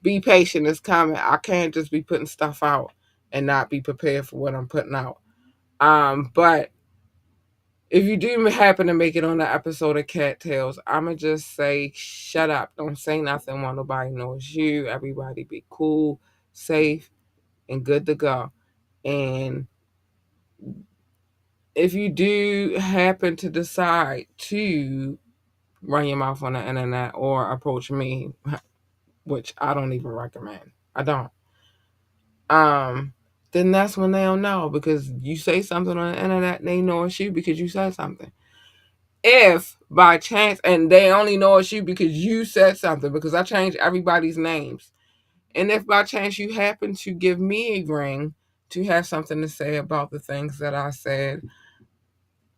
be patient. It's coming. I can't just be putting stuff out and not be prepared for what I'm putting out. But If you do happen to make it on the episode of Cattails, I'ma just say shut up. Don't say nothing while nobody knows you. Everybody be cool, safe, and good to go. And if you do happen to decide to run your mouth on the internet or approach me, which I don't even recommend. I don't. Um, then that's when they'll know because you say something on the internet, they know it's you because you said something. If by chance, and they only know it's you because you said something, because I changed everybody's names. And if by chance you happen to give me a ring to have something to say about the things that I said,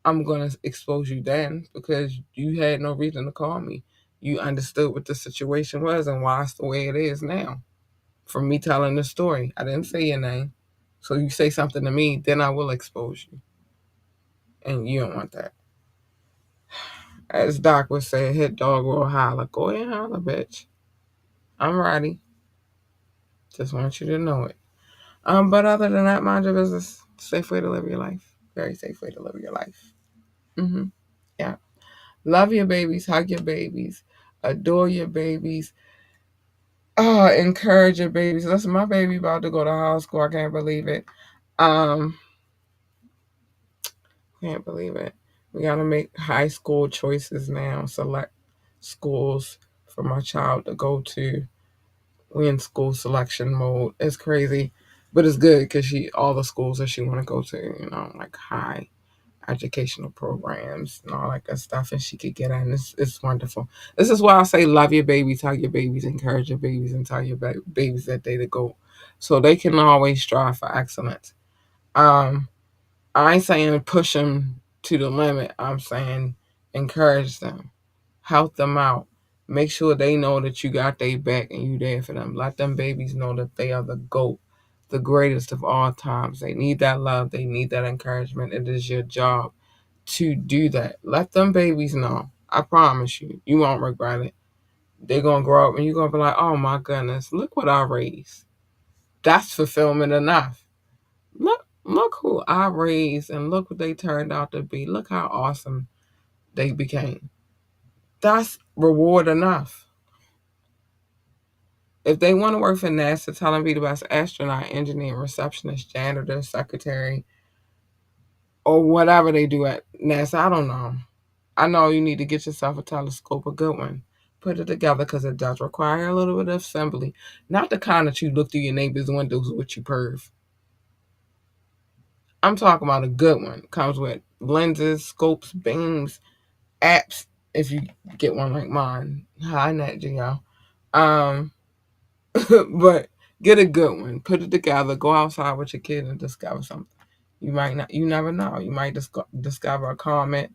I'm going to expose you then because you had no reason to call me. You understood what the situation was and why it's the way it is now. From me telling the story, I didn't say your name. So you say something to me, then I will expose you. And you don't want that. As Doc would say, hit dog will holler. Go ahead and holler, bitch. I'm ready. Just want you to know it. But other than that, mind your business. Safe way to live your life. Very safe way to live your life. Yeah. Love your babies. Hug your babies. Adore your babies. Encourage your babies. Listen, my baby about to go to high school. I can't believe it. Um, can't believe it. We gotta make high school choices now. Select schools for my child to go to. We in school selection mode. It's crazy, but it's good because all the schools that she want to go to, like high educational programs and all that good stuff, and she could get in. It's wonderful. This is why I say love your babies, hug your babies, encourage your babies, and tell your babies that they to go, so they can always strive for excellence. Um, I ain't saying push them to the limit. I'm saying encourage them, help them out. Make sure they know that you got their back and you there for them. Let them babies know that they are the GOAT, the greatest of all times. They need that love. They need that encouragement. It is your job to do that. Let them babies know. I promise you, you won't regret it. They're going to grow up and you're going to be like, oh my goodness, look what I raised. That's fulfillment enough. Look who I raised and look what they turned out to be. Look how awesome they became. That's reward enough. If they want to work for NASA, tell them to be the best astronaut, engineer, receptionist, janitor, secretary, or whatever they do at NASA. I don't know. I know you need to get yourself a telescope, a good one. Put it together because it does require a little bit of assembly. Not the kind that you look through your neighbor's windows with you perv. I'm talking about a good one. Comes with lenses, scopes, beams, apps. If you get one like mine, hi Nat Geo. Um, but get a good one. Put it together. Go outside with your kid and discover something. You might not. You never know. You might discover a comet,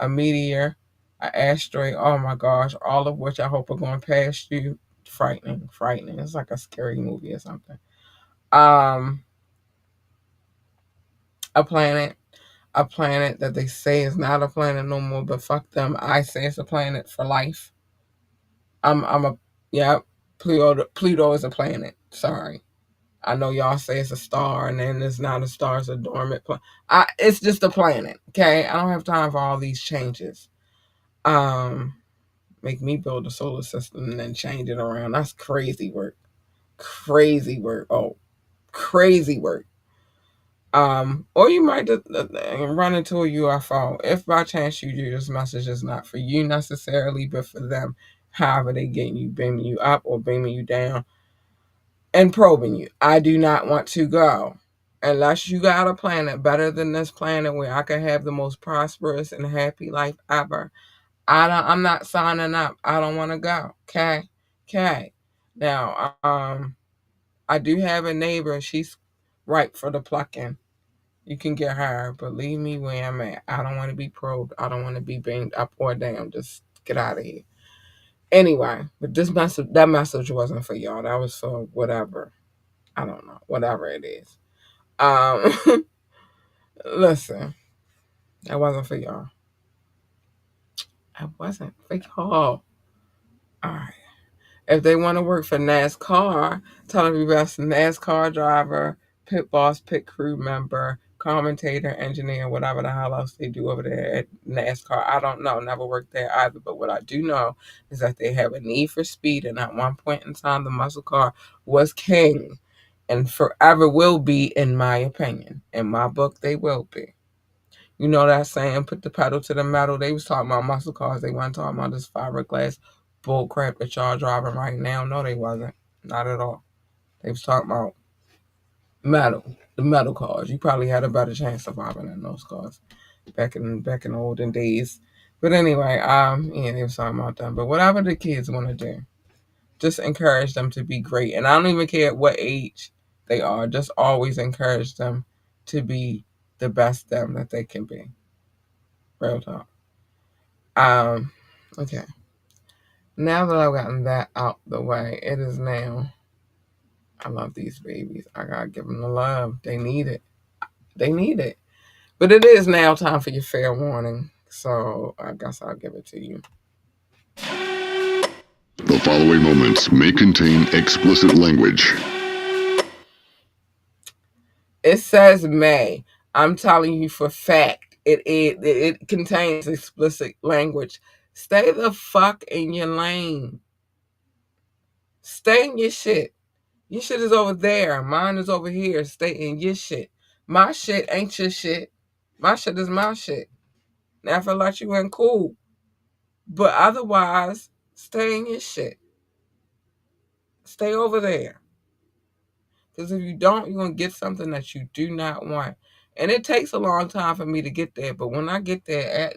a meteor, an asteroid. Oh my gosh! All of which I hope are going past you. Frightening, frightening. It's like a scary movie or something. Um, a planet, a planet that they say is not a planet no more, but fuck them. I say it's a planet for life. I'm a yeah. Pluto is a planet. Sorry. I know y'all say it's a star, and then it's not a star; it's a dormant planet. It's just a planet. Okay, I don't have time for all these changes. Um, Make me build a solar system and then change it around. That's crazy work. Crazy work. Oh, crazy work. Or you might just run into a UFO. If by chance you do, this message is not for you necessarily, but for them. However, they getting you, beaming you up or beaming you down and probing you. I do not want to go. Unless you got a planet better than this planet where I can have the most prosperous and happy life ever, I'm not signing up. I don't want to go. Okay? Okay. Now, I do have a neighbor. She's ripe for the plucking. You can get her, but leave me where I'm at. I don't want to be probed. I don't want to be beamed up or down. Just get out of here. Anyway, but that message wasn't for y'all. That was for whatever. I don't know. Whatever it is. Um, Listen, that wasn't for y'all. That wasn't for y'all. All right. If they want to work for NASCAR, tell them to be best NASCAR driver, pit boss, pit crew member, commentator, engineer, whatever the hell else they do over there at NASCAR. I don't know. Never worked there either. But what I do know is that they have a need for speed. And at one point in time, the muscle car was king and forever will be, in my opinion. In my book, they will be. You know that saying, put the pedal to the metal. They was talking about muscle cars. They weren't talking about this fiberglass bull crap that y'all driving right now. No, they wasn't. Not at all. They was talking about metal, the metal cars. You probably had a better chance of surviving in those cars back in the olden days. But anyway, yeah, they was talking about them. But whatever the kids want to do, just encourage them to be great. And I don't even care at what age they are. Just always encourage them to be the best them that they can be. Real talk. Um, okay. Now that I've gotten that out the way, it is now. I love these babies. I gotta give them the love. They need it. They need it. But it is now time for your fair warning. So I guess I'll give it to you. The following moments may contain explicit language. It says may. I'm telling you for fact. It contains explicit language. Stay the fuck in your lane. Stay in your shit. Your shit is over there. Mine is over here. Stay in your shit. My shit ain't your shit. My shit is my shit. Now if I let you in, cool. But otherwise, stay in your shit. Stay over there. Because if you don't, you're going to get something that you do not want. And it takes a long time for me to get there. But when I get there,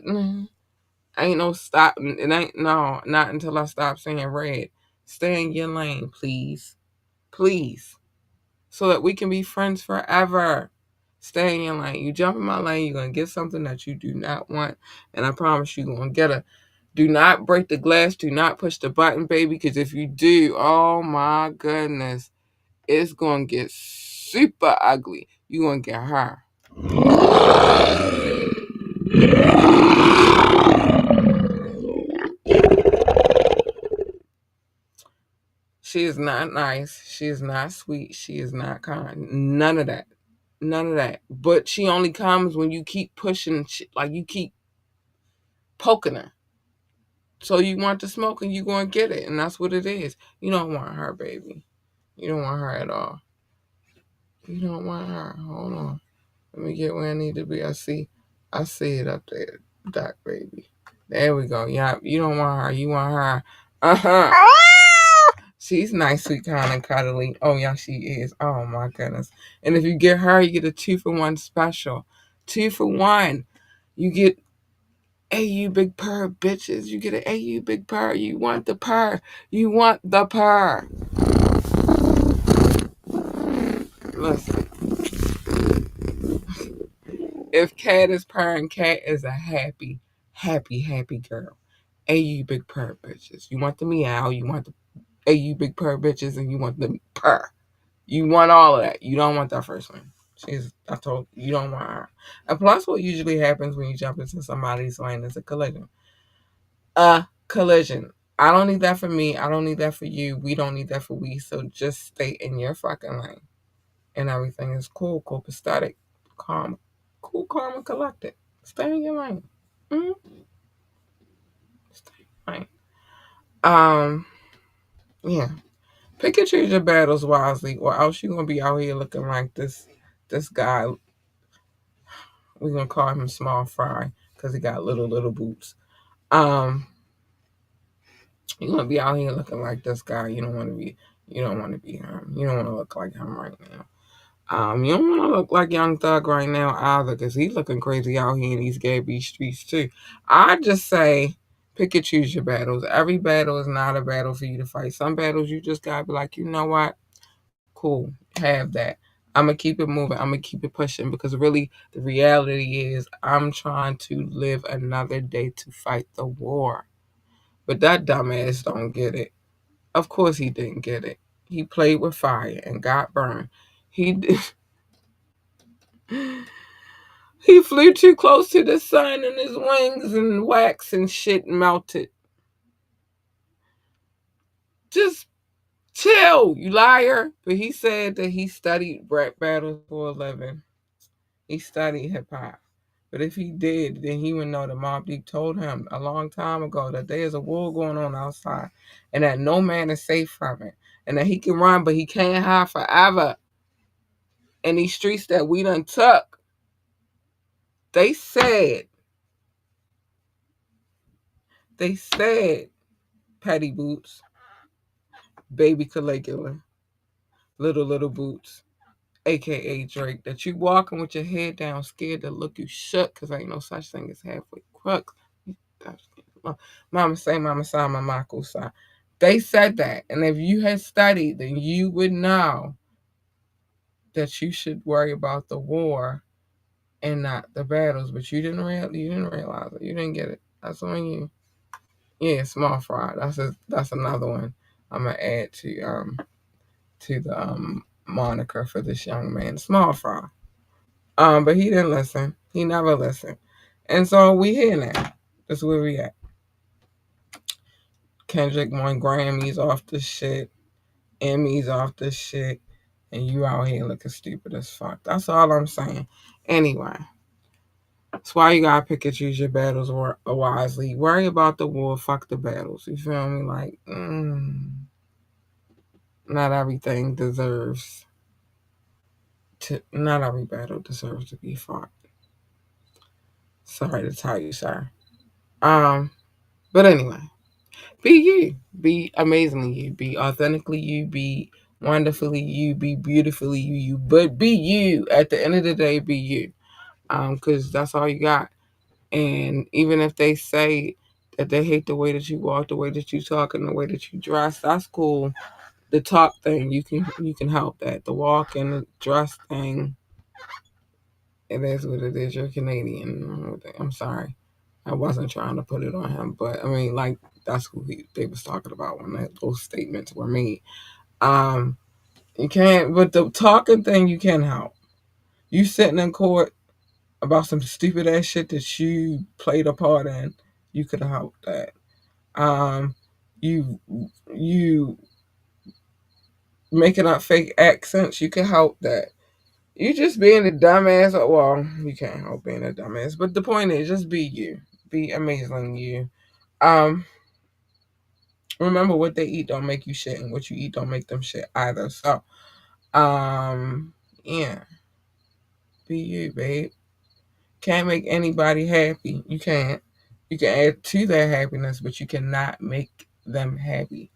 ain't no stop. It ain't, no, not until I stop saying red. Stay in your lane, please. Please. So that we can be friends forever. Stay in your lane. You jump in my lane, you're going to get something that you do not want. And I promise you're going to get a. Do not break the glass. Do not push the button, baby. Because if you do, oh my goodness, it's going to get super ugly. You're going to get her. She is not nice. She is not sweet. She is not kind. None of that. None of that. But she only comes when you keep pushing, like you keep poking her. So you want the smoke and you're going to get it. And that's what it is. You don't want her, baby. You don't want her at all. You don't want her. Hold on. Let me get where I need to be. I see it up there. Doc, baby. There we go. Yeah, you don't want her. You want her. Uh-huh. She's nice, sweet, kind, and cuddly. Oh, yeah, she is. Oh, my goodness. And if you get her, you get a 2-for-1 special. 2-for-1. You get AU Big Purr, bitches. You get an AU Big Purr. You want the purr. You want the purr. Listen. If Cat is purring, Cat is a happy, happy, happy girl. AU Big Purr, bitches. You want the meow. You want the AU Big Purr, bitches. And you want the purr. You want all of that. You don't want that first one. I told you don't want her. And plus, what usually happens when you jump into somebody's lane is a collision. A collision. I don't need that for me. I don't need that for you. We don't need that for we. So just stay in your fucking lane. And everything is cool, copacetic, calm, cool, calm, and collected. Stay in your lane. Mm-hmm. Stay in your lane. Yeah. Pick and choose your battles wisely, or else you're gonna be out here looking like this guy. We're gonna call him Small Fry because he got little boots. Um, you're gonna be out here looking like this guy. You don't want to be. You don't want to be him. You don't want to look like him right now. You don't want to look like Young Thug right now either, because he's looking crazy out here in these GAB BEAT streets too. I just say, pick and choose your battles. Every battle is not a battle for you to fight. Some battles you just gotta be like, you know what? Cool, have that. I'm gonna keep it moving. I'm gonna keep it pushing because really, the reality is, I'm trying to live another day to fight the war. But that dumbass don't get it. Of course, he didn't get it. He played with fire and got burned. He did. He flew too close to the sun and his wings and wax and shit melted. Just chill, you liar. But he said that he studied rap battles for a living. he studied hip hop. But if he did, then he would know that Mobb Deep told him a long time ago that there is a war going on outside and that no man is safe from it. And that he can run, but he can't hide forever. In these streets that we done took, they said, they said, Petty Boots, Baby Caligula, Little Boots, aka Drake, that you walking with your head down, scared to look you shook, cause ain't no such thing as halfway crooks. Mama say, Mama say, Mama say. They said that, and if you had studied, then you would know that you should worry about the war and not the battles. But you didn't realize it. You didn't get it. That's on you. Yeah, small fry. That's another one I'm gonna add to the moniker for this young man, small fry. But he didn't listen. He never listened. And so we here now. That's where we at. Kendrick won Grammys off the shit, Emmys off the shit, and you out here looking stupid as fuck. That's all I'm saying. Anyway, that's why you gotta pick and choose your battles wisely. Worry about the war, fuck the battles. You feel me? Like, not everything deserves not every battle deserves to be fought. Sorry to tell you, sir. Um, but anyway, be you. Be amazingly you. Be authentically you. Be wonderfully you. Be beautifully you. But be you. At the end of the day, be you. Because that's all you got. And even if they say that they hate the way that you walk, the way that you talk, and the way that you dress, that's cool. The talk thing, you can help that. The walk and the dress thing, it is what it is. You're Canadian. I'm sorry. I wasn't trying to put it on him, but I mean, like, that's who they was talking about when those statements were made. Um, you can't, but the talking thing you can help. You sitting in court about some stupid ass shit that you played a part in, you could have helped that. Um, you you making up fake accents, you can help that. You just being a dumbass. Well, you can't help being a dumbass, but the point is, just be you. Be amazing you. Um, remember, what they eat don't make you shit, and what you eat don't make them shit either. So, yeah, be you, babe. Can't make anybody happy. You can't. You can add to their happiness, but you cannot make them happy.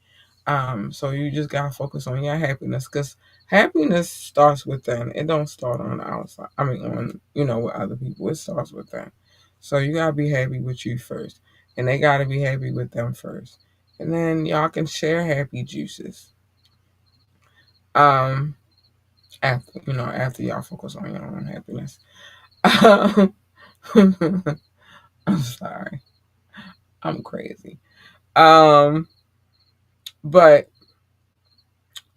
So you just gotta focus on your happiness, because happiness starts within. It don't start on the outside. I mean, on with other people. It starts within. So you gotta be happy with you first, and they gotta be happy with them first, and then y'all can share happy juices. Um, after y'all focus on your own happiness. I'm sorry, I'm crazy. Um, but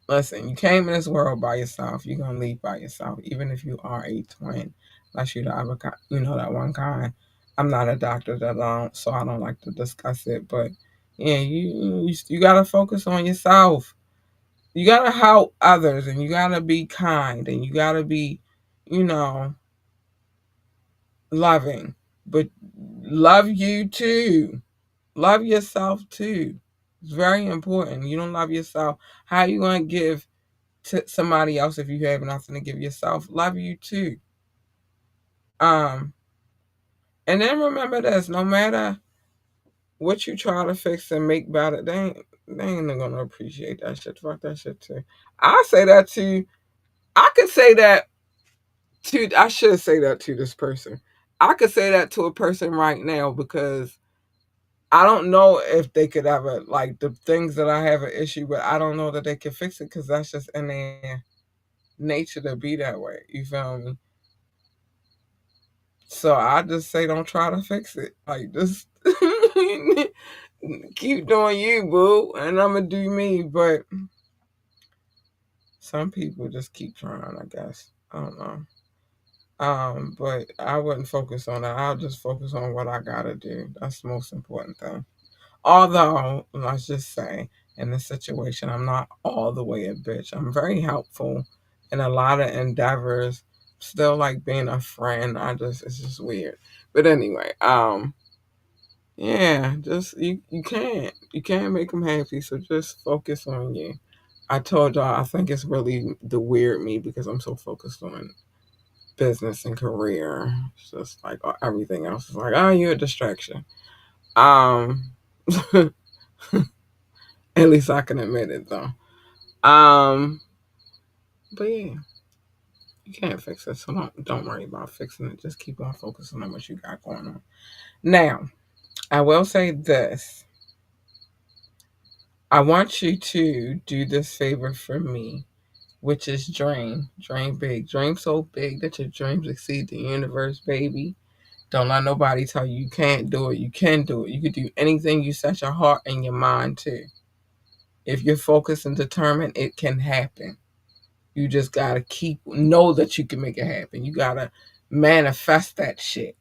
listen, you came in this world by yourself. You're gonna leave by yourself, even if you are a twin. Unless you're the other kind, that one kind. I'm not a doctor, so I don't like to discuss it. But yeah, you gotta focus on yourself. You gotta help others, and you gotta be kind, and you gotta be, you know, loving. But love you too. Love yourself too. It's very important. You don't love yourself. How are you gonna give to somebody else if you have nothing to give yourself? Love you too. Um, and then remember this: no matter what you try to fix and make better, they ain't gonna appreciate that shit. Fuck that shit too. I say that to. I could say that to. I should say that to this person. I could say that to a person right now, because I don't know if they could ever, like, the things that I have an issue with. I don't know that they can fix it, because that's just in their nature to be that way. You feel me? So I just say, don't try to fix it. Like, just keep doing you, boo, and I'm gonna do me. But some people just keep trying, I guess. I don't know. But I wouldn't focus on that. I'll just focus on what I gotta do. That's the most important thing. Although, let's just say, in this situation, I'm not all the way a bitch. I'm very helpful in a lot of endeavors still like being a friend. It's just weird. But anyway, yeah, just you can't make them happy. So just focus on you. I told y'all I think it's really the weird me because I'm so focused on business and career. It's just like everything else is like, oh, you're a distraction. Um, at least I can admit it though. But yeah, you can't fix it, so don't worry about fixing it. Just keep on focusing on what you got going on. Now, I will say this. I want you to do this favor for me, which is dream big, dream so big that your dreams exceed the universe, baby. Don't let nobody tell you you can't do it. You can do it. You can do anything you set your heart and your mind to. If you're focused and determined, it can happen. You just gotta know that you can make it happen. You gotta manifest that shit.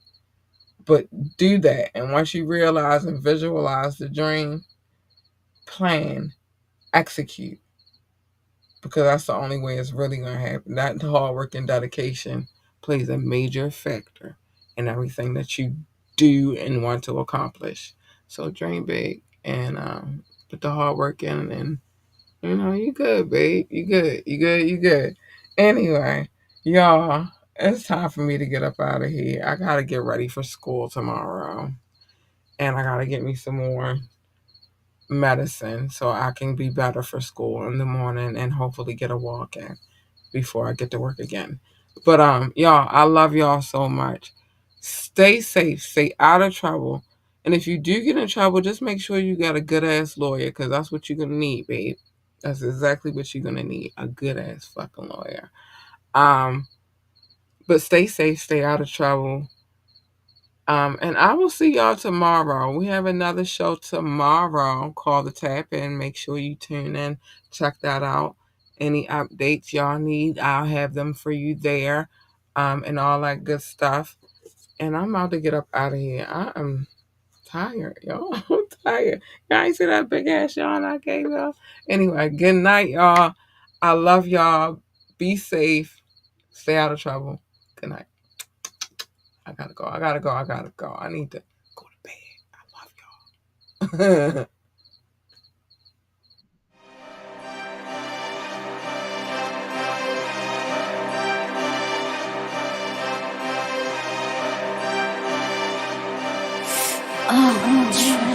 But do that. And once you realize and visualize the dream, plan, execute. Because that's the only way it's really gonna happen. That hard work and dedication plays a major factor in everything that you do and want to accomplish. So dream big and put the hard work in, and you good, babe. You good. You good. You good. Anyway, y'all, it's time for me to get up out of here. I gotta get ready for school tomorrow, and I gotta get me some more medicine so I can be better for school in the morning and hopefully get a walk in before I get to work again. But y'all, I love y'all so much. Stay safe, stay out of trouble. And if you do get in trouble, just make sure you got a good ass lawyer, because that's what you're gonna need, babe. That's exactly what you're gonna need. A good ass fucking lawyer. Um, but stay safe, stay out of trouble. And I will see y'all tomorrow. We have another show tomorrow called The Tap In. Make sure you tune in, check that out. Any updates y'all need, I'll have them for you there, and all that good stuff. And I'm about to get up out of here. I am tired, y'all. I'm tired. Y'all ain't see that big ass yawn I gave y'all? Anyway, good night, y'all. I love y'all. Be safe. Stay out of trouble. Good night. I gotta go. I gotta go. I gotta go. I need to go to bed. I love y'all. Oh,